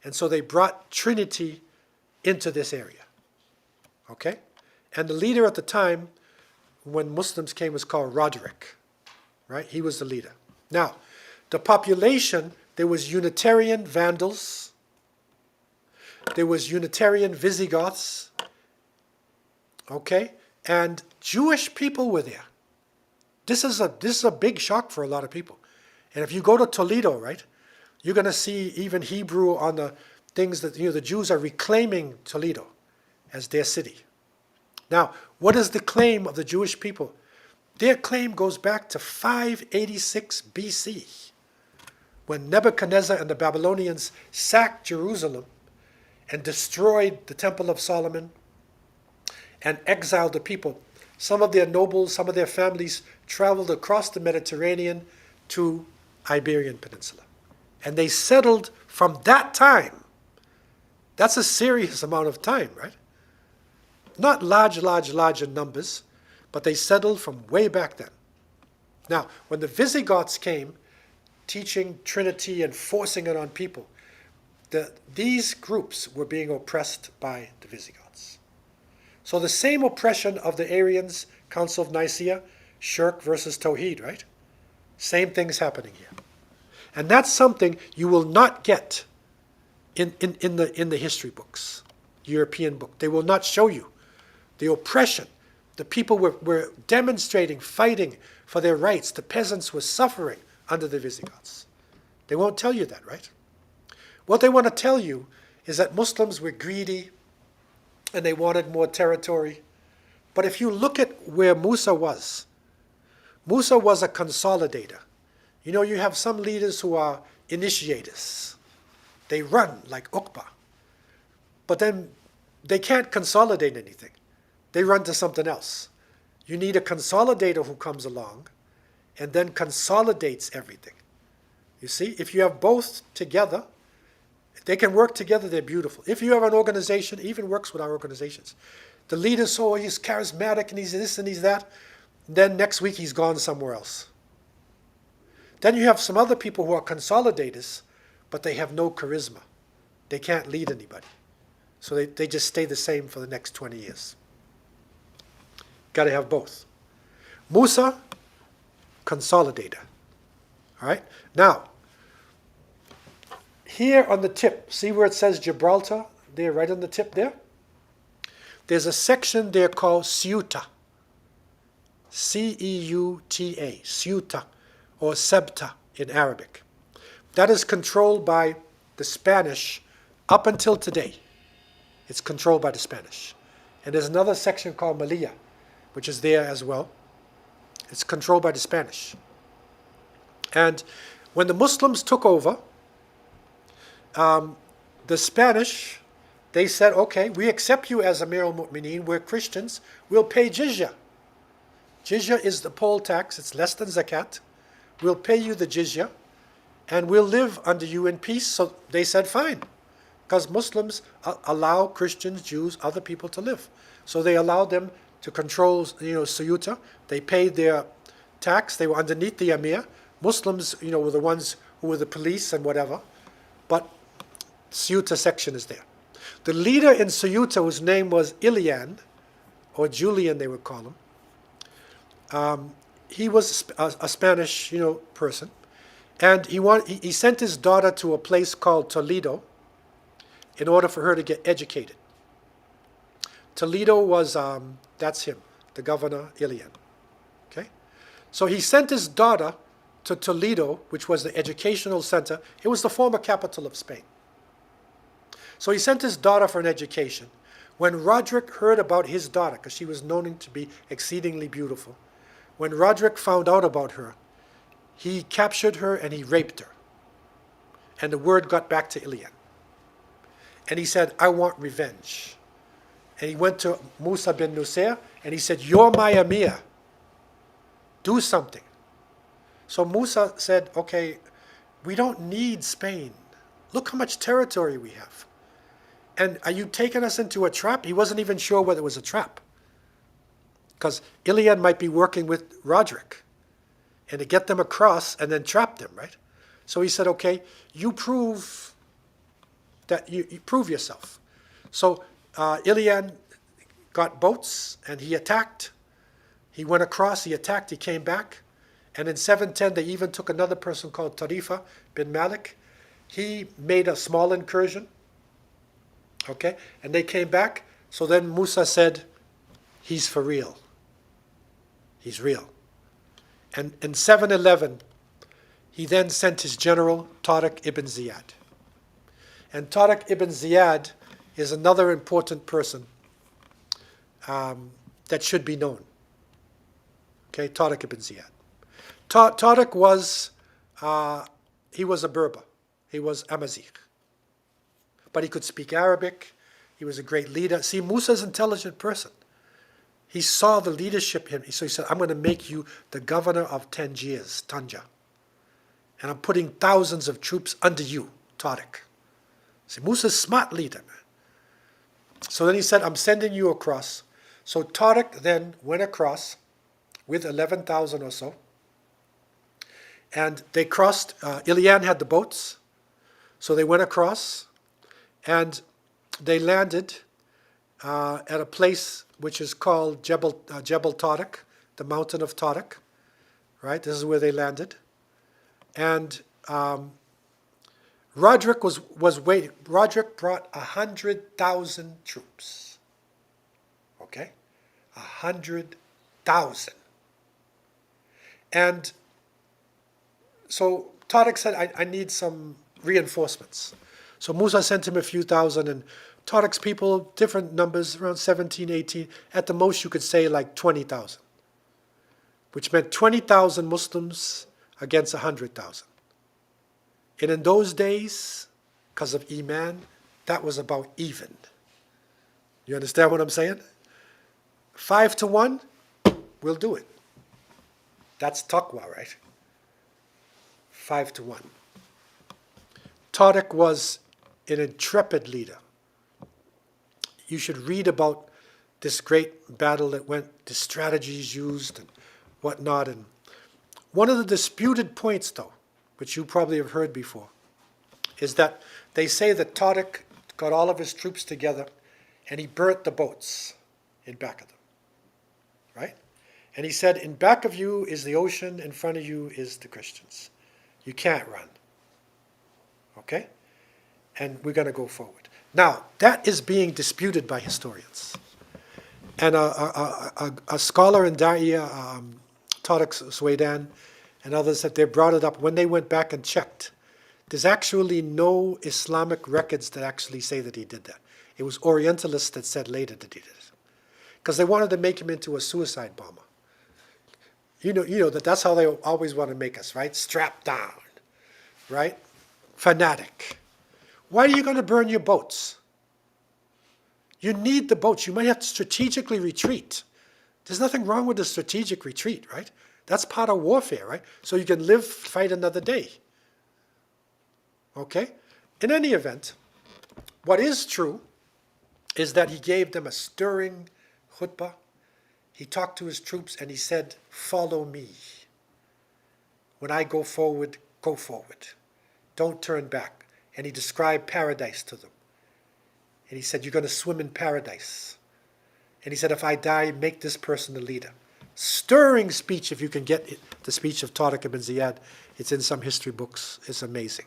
And so they brought Trinity into this area. Okay? And the leader at the time, when Muslims came, was called Roderick. Right? He was the leader. Now, the population, there was Unitarian Vandals, there was Unitarian Visigoths, okay? And Jewish people were there. This is a big shock for a lot of people. And if you go to Toledo, right, you're going to see even Hebrew on the things that, the Jews are reclaiming Toledo as their city. Now, what is the claim of the Jewish people? Their claim goes back to 586 BC, when Nebuchadnezzar and the Babylonians sacked Jerusalem and destroyed the Temple of Solomon and exiled the people. Some of their nobles, some of their families traveled across the Mediterranean to Iberian Peninsula. And they settled from that time. That's a serious amount of time, right? Not large in numbers, but they settled from way back then. Now, when the Visigoths came, teaching Trinity and forcing it on people, these groups were being oppressed by the Visigoths. So the same oppression of the Arians, Council of Nicaea, Shirk versus Tawhid, right? Same things happening here. And that's something you will not get in the history books, European book. They will not show you the oppression. The people were demonstrating, fighting for their rights. The peasants were suffering under the Visigoths. They won't tell you that, right? What they want to tell you is that Muslims were greedy and they wanted more territory. But if you look at where Musa was a consolidator. You have some leaders who are initiators. They run like Uqba. But then they can't consolidate anything. They run to something else. You need a consolidator who comes along and then consolidates everything. You see, if you have both together, they can work together, they're beautiful. If you have an organization, even works with our organizations. The leader, so he's charismatic and he's this and he's that. Then next week he's gone somewhere else. Then you have some other people who are consolidators, but they have no charisma. They can't lead anybody. So they just stay the same for the next 20 years. Got to have both. Musa, consolidator. All right? Now, here on the tip, see where it says Gibraltar? There, right on the tip there? There's a section there called Ceuta. C-E-U-T-A, Ceuta, or Ceuta in Arabic. That is controlled by the Spanish up until today. It's controlled by the Spanish. And there's another section called Melilla, which is there as well. It's controlled by the Spanish. And when the Muslims took over, the Spanish, they said, okay, we accept you as Amir al-Mu'mineen, we're Christians, we'll pay jizya. Jizya is the poll tax, it's less than zakat. We'll pay you the jizya, and we'll live under you in peace. So they said, fine, because Muslims allow Christians, Jews, other people to live. So they allowed them to control, Ceuta. They paid their tax, they were underneath the Amir. Muslims, were the ones who were the police and whatever. But Ceuta section is there. The leader in Ceuta, whose name was Ilian, or Julian they would call him, he was a Spanish, person. And he sent his daughter to a place called Toledo in order for her to get educated. Toledo was, that's him, the governor, Ilian. Okay? So he sent his daughter to Toledo, which was the educational center. It was the former capital of Spain. So he sent his daughter for an education. When Roderick heard about his daughter, because she was known to be exceedingly beautiful, when Roderick found out about her, he captured her and he raped her. And the word got back to Ilian. And he said, I want revenge. And he went to Musa bin Nusayr and he said, you're my Amir. Do something. So Musa said, okay, we don't need Spain. Look how much territory we have. And are you taking us into a trap? He wasn't even sure whether it was a trap. Because Ilian might be working with Roderick and to get them across and then trap them, right? So he said, okay, you prove that you prove yourself. So Ilian got boats, and he attacked. He went across, he attacked, he came back. And in 710, they even took another person called Tarifa bin Malik. He made a small incursion. Okay? And they came back. So then Musa said, he's for real. He's real. And in 711, he then sent his general, Tariq ibn Ziyad. And Tariq ibn Ziyad is another important person that should be known. Okay, Tariq ibn Ziyad. Tariq was, he was a Berber. He was Amazigh. But he could speak Arabic. He was a great leader. See, Musa's an intelligent person. He saw the leadership in him. So he said, I'm going to make you the governor of Tangiers, Tanja. And I'm putting thousands of troops under you, Tariq. See, Musa's a smart leader, man. So then he said, I'm sending you across. So Tariq then went across with 11,000 or so. And they crossed, Ilian had the boats. So they went across and they landed at a place which is called Jebel Tariq, the mountain of Tariq. Right? This is where they landed. And Roderick was waiting. Roderick brought 100,000 troops. Okay? 100,000. And so Tariq said, I need some reinforcements. So Musa sent him a few thousand, and Tariq's people, different numbers, around 17, 18. At the most, you could say like 20,000, which meant 20,000 Muslims against 100,000. And in those days, because of Iman, that was about even. You understand what I'm saying? 5 to 1, we'll do it. That's taqwa, right? 5 to 1. Tariq was an intrepid leader. You should read about this great battle that went, the strategies used and whatnot. And one of the disputed points, though, which you probably have heard before, is that they say that Tariq got all of his troops together and he burnt the boats in back of them. Right? And he said, in back of you is the ocean, in front of you is the Christians. You can't run. Okay? And we're going to go forward. Now, that is being disputed by historians. And a scholar in Da'iya, Tariq Suwaidan, and others, that they brought it up when they went back and checked. There's actually no Islamic records that actually say that he did that. It was Orientalists that said later that he did it. Because they wanted to make him into a suicide bomber. You know that's how they always want to make us, right? Strapped down, right? Fanatic. Why are you going to burn your boats? You need the boats. You might have to strategically retreat. There's nothing wrong with a strategic retreat, right? That's part of warfare, right? So you can live, fight another day. Okay? In any event, what is true is that he gave them a stirring khutbah. He talked to his troops and he said, follow me. When I go forward, go forward. Don't turn back. And he described paradise to them. And he said, you're going to swim in paradise. And he said, if I die, make this person the leader. Stirring speech, if you can get it, the speech of Tariq ibn Ziyad. It's in some history books. It's amazing.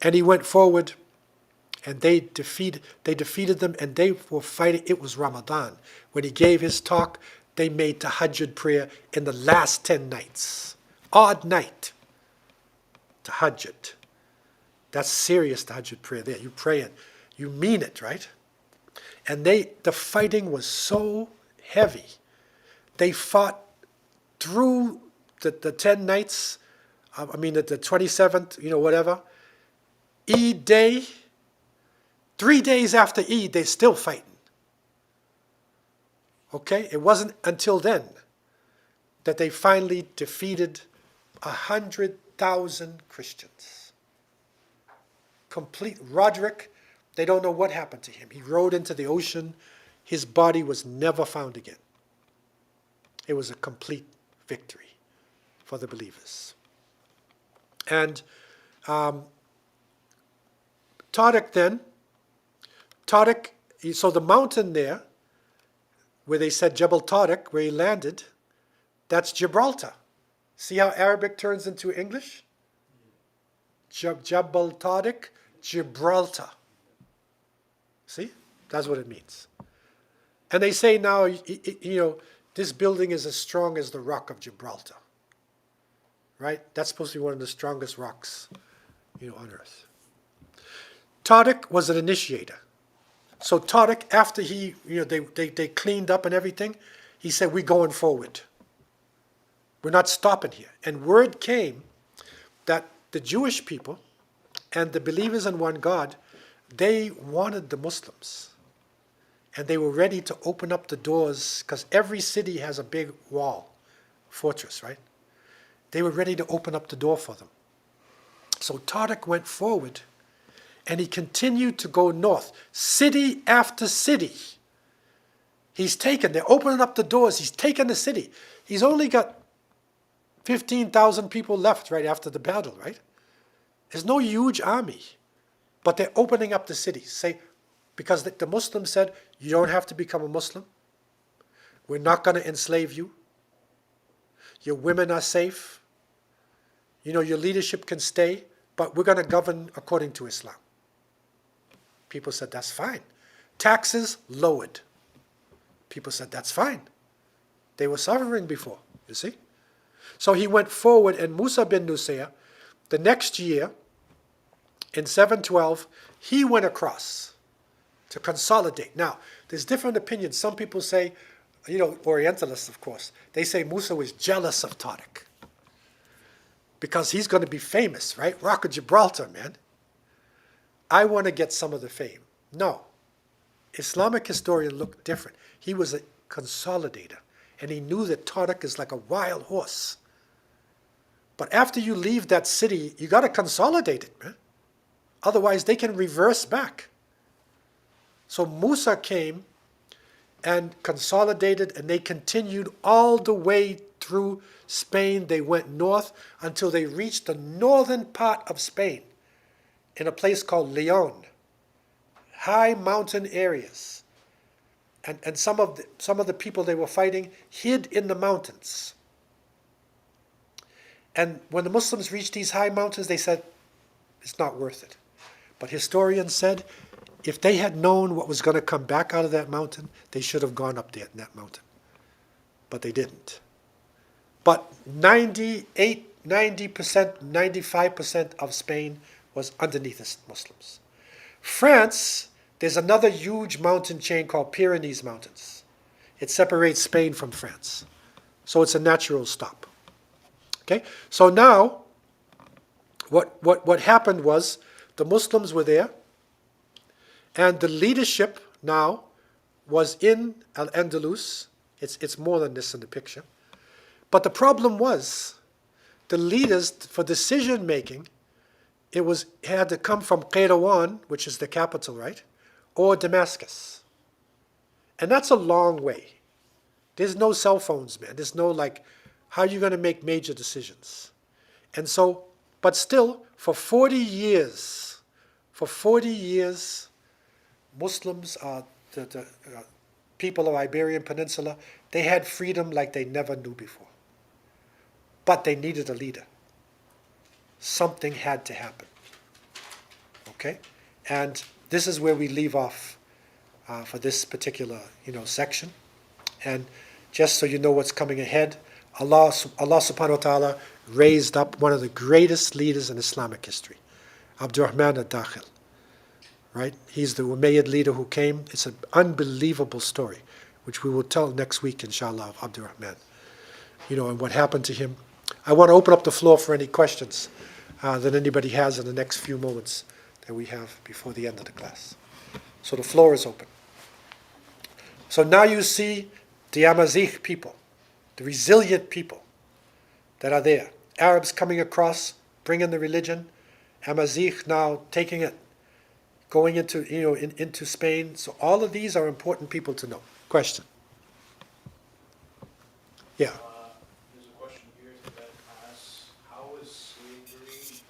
And he went forward, and they defeated them, and they were fighting. It was Ramadan. When he gave his talk, they made tahajjud prayer in the last 10 nights. Odd night. Tahajjud. That's serious tahajjud prayer there. You pray it. You mean it, right? And the fighting was so heavy. They fought through the 10 nights, the 27th, whatever. Eid day, 3 days after Eid, they're still fighting. Okay? It wasn't until then that they finally defeated 100,000 Christians. Complete. Roderick, they don't know what happened to him. He rode into the ocean. His body was never found again. It was a complete victory for the believers. And Tariq, so the mountain there where they said Jebel Tariq, where he landed, that's Gibraltar. See how Arabic turns into English? Jebel Tariq, Gibraltar. See? That's what it means. And they say now, this building is as strong as the Rock of Gibraltar. Right? That's supposed to be one of the strongest rocks, on earth. Tariq was an initiator. So Tariq, after they cleaned up and everything, he said, we're going forward. We're not stopping here. And word came that the Jewish people and the believers in one God, they wanted the Muslims. And they were ready to open up the doors, because every city has a big wall, fortress, right? They were ready to open up the door for them. So Tariq went forward, and he continued to go north, city after city. They're opening up the doors, he's taken the city. He's only got 15,000 people left right after the battle, right? There's no huge army, but they're opening up the cities. Because the Muslims said, you don't have to become a Muslim. We're not going to enslave you. Your women are safe. Your leadership can stay, but we're going to govern according to Islam. People said, that's fine. Taxes lowered. People said, that's fine. They were suffering before, you see? So he went forward, and Musa bin Nusayr, the next year, in 712, he went across to consolidate. Now, there's different opinions. Some people say, Orientalists, of course, they say Musa was jealous of Tariq because he's going to be famous, right? Rock of Gibraltar, man. I want to get some of the fame. No. Islamic historian looked different. He was a consolidator, and he knew that Tariq is like a wild horse. But after you leave that city, you got to consolidate it, man. Otherwise, they can reverse back. So Musa came and consolidated, and they continued all the way through Spain. They went north until they reached the northern part of Spain in a place called Leon. High mountain areas. And some of the people they were fighting hid in the mountains. And when the Muslims reached these high mountains, they said, it's not worth it. But historians said, if they had known what was going to come back out of that mountain, they should have gone up there in that mountain. But they didn't. But 98, 90%, 95% of Spain was underneath the Muslims. France, there's another huge mountain chain called Pyrenees Mountains. It separates Spain from France. So it's a natural stop. Okay? So now, what happened was, the Muslims were there, and the leadership now was in Al-Andalus. It's more than this in the picture. But the problem was, the leaders for decision making, it had to come from Kairouan, which is the capital, right? Or Damascus. And that's a long way. There's no cell phones, man. There's no how are you going to make major decisions? And so, but still, for 40 years, Muslims, the people of Iberian Peninsula, they had freedom like they never knew before. But they needed a leader. Something had to happen. Okay? And this is where we leave off for this particular, section. And just so you know what's coming ahead, Allah subhanahu wa ta'ala raised up one of the greatest leaders in Islamic history, Abdurrahman al-Dakhil. Right? He's the Umayyad leader who came. It's an unbelievable story, which we will tell next week, inshallah, of Abdurrahman. And what happened to him. I want to open up the floor for any questions that anybody has in the next few moments that we have before the end of the class. So the floor is open. So now you see the Amazigh people, the resilient people that are there. Arabs coming across, bringing the religion. Amazigh now taking it, going into into Spain. So all of these are important people to know. Question. Yeah. There's a question here that asks, how is slavery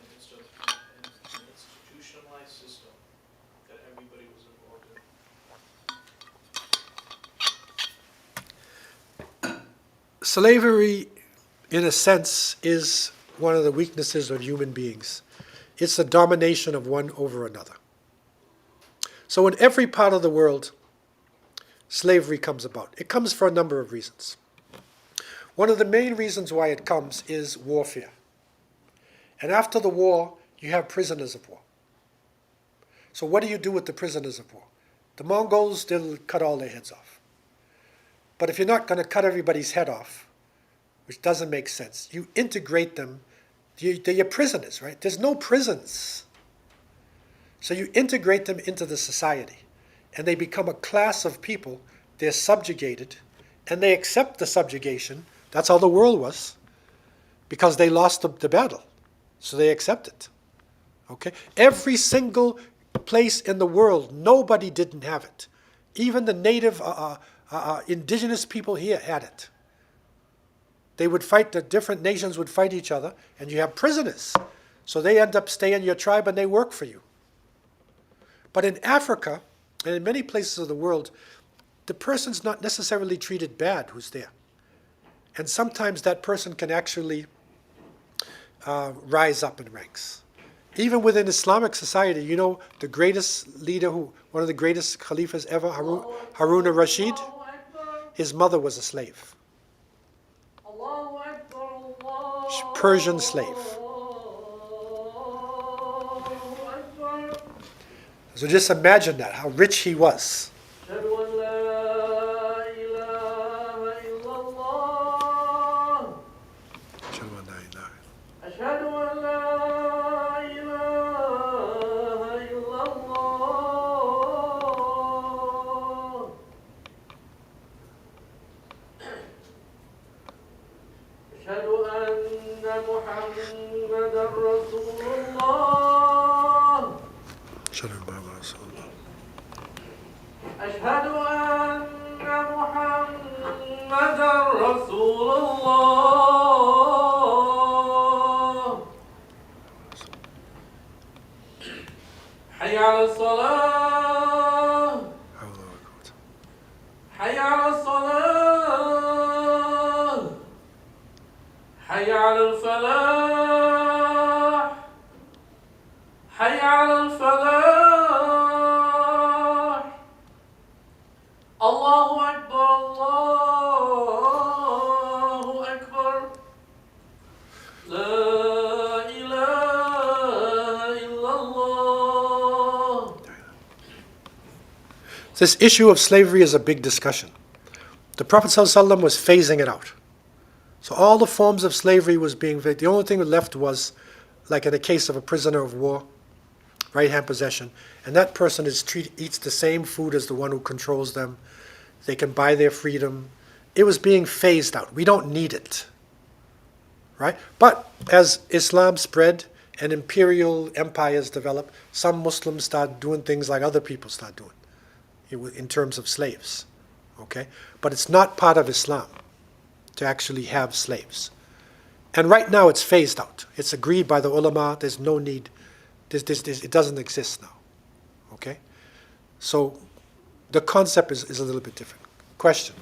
an institutionalized system that everybody was involved Slavery, in a sense, is one of the weaknesses of human beings. It's the domination of one over another. So in every part of the world, slavery comes about. It comes for a number of reasons. One of the main reasons why it comes is warfare. And after the war, you have prisoners of war. So what do you do with the prisoners of war? The Mongols, they'll cut all their heads off. But if you're not going to cut everybody's head off, which doesn't make sense, you integrate them. They're your prisoners, right? There's no prisons. So you integrate them into the society, and they become a class of people. They're subjugated, and they accept the subjugation. That's how the world was, because they lost the battle. So they accept it. Okay? Every single place in the world, nobody didn't have it. Even the native indigenous people here had it. They would fight, the different nations would fight each other, and you have prisoners. So they end up staying in your tribe and they work for you. But in Africa, and in many places of the world, the person's not necessarily treated bad who's there. And sometimes that person can actually rise up in ranks. Even within Islamic society, you know, the greatest leader, one of the greatest caliphs ever, Harun al-Rashid, his mother was a slave. Persian slave. So just imagine that, how rich he was. أشهد أن محمدا رسول الله حي على الصلاة حي على الصلاة حي على الفلاح حي على الفلاح الله أكبر الله أكبر لا إله إلا الله. This issue of slavery is a big discussion. The Prophet ﷺ was phasing it out. So all the forms of slavery was being, the only thing left was, like in the case of a prisoner of war, right-hand possession, and that person eats the same food as the one who controls them. They can buy their freedom. It was being phased out. We don't need it, right? But as Islam spread and imperial empires developed, some Muslims started doing things like other people start doing, in terms of slaves, okay? But it's not part of Islam to actually have slaves. And right now it's phased out. It's agreed by the ulama. There's no need. It doesn't exist now, okay? So the concept is a little bit different. Question?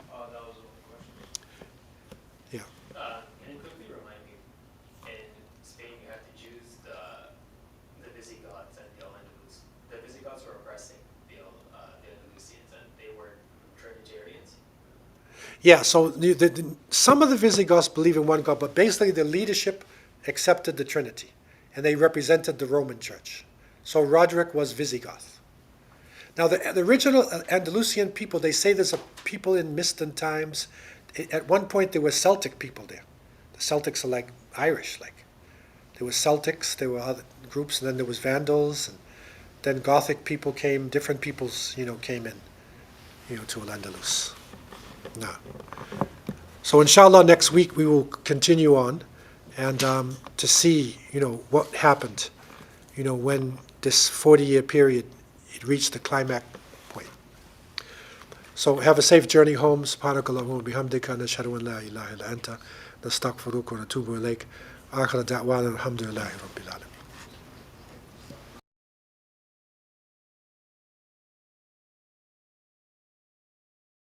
That was one question. Yeah. Can you quickly remind me, in Spain you had the Jews, the Visigoths, and the Al-Andalus. The Visigoths were oppressing the Andalusians, and they were Trinitarians? Yeah, so some of the Visigoths believe in one God, but basically the leadership accepted the Trinity, and they represented the Roman Church. So Roderick was Visigoth. Now the original Andalusian people, they say there's a people in Miston times. At one point there were Celtic people there. The Celtics are like Irish, like. There were Celtics, there were other groups, and then there was Vandals, and then Gothic people came, different peoples, came in, to Al-Andalus. No. So inshallah next week we will continue on and to see, what happened, when this 40-year period, it reached the climax point. So have a safe journey home. Subhanakallahumma wa bihamdika nashhadu an la ilaha illa anta nastaghfiruka wa natubu ilayk. Akhir da'wana alhamdulillahi rabbil alamin.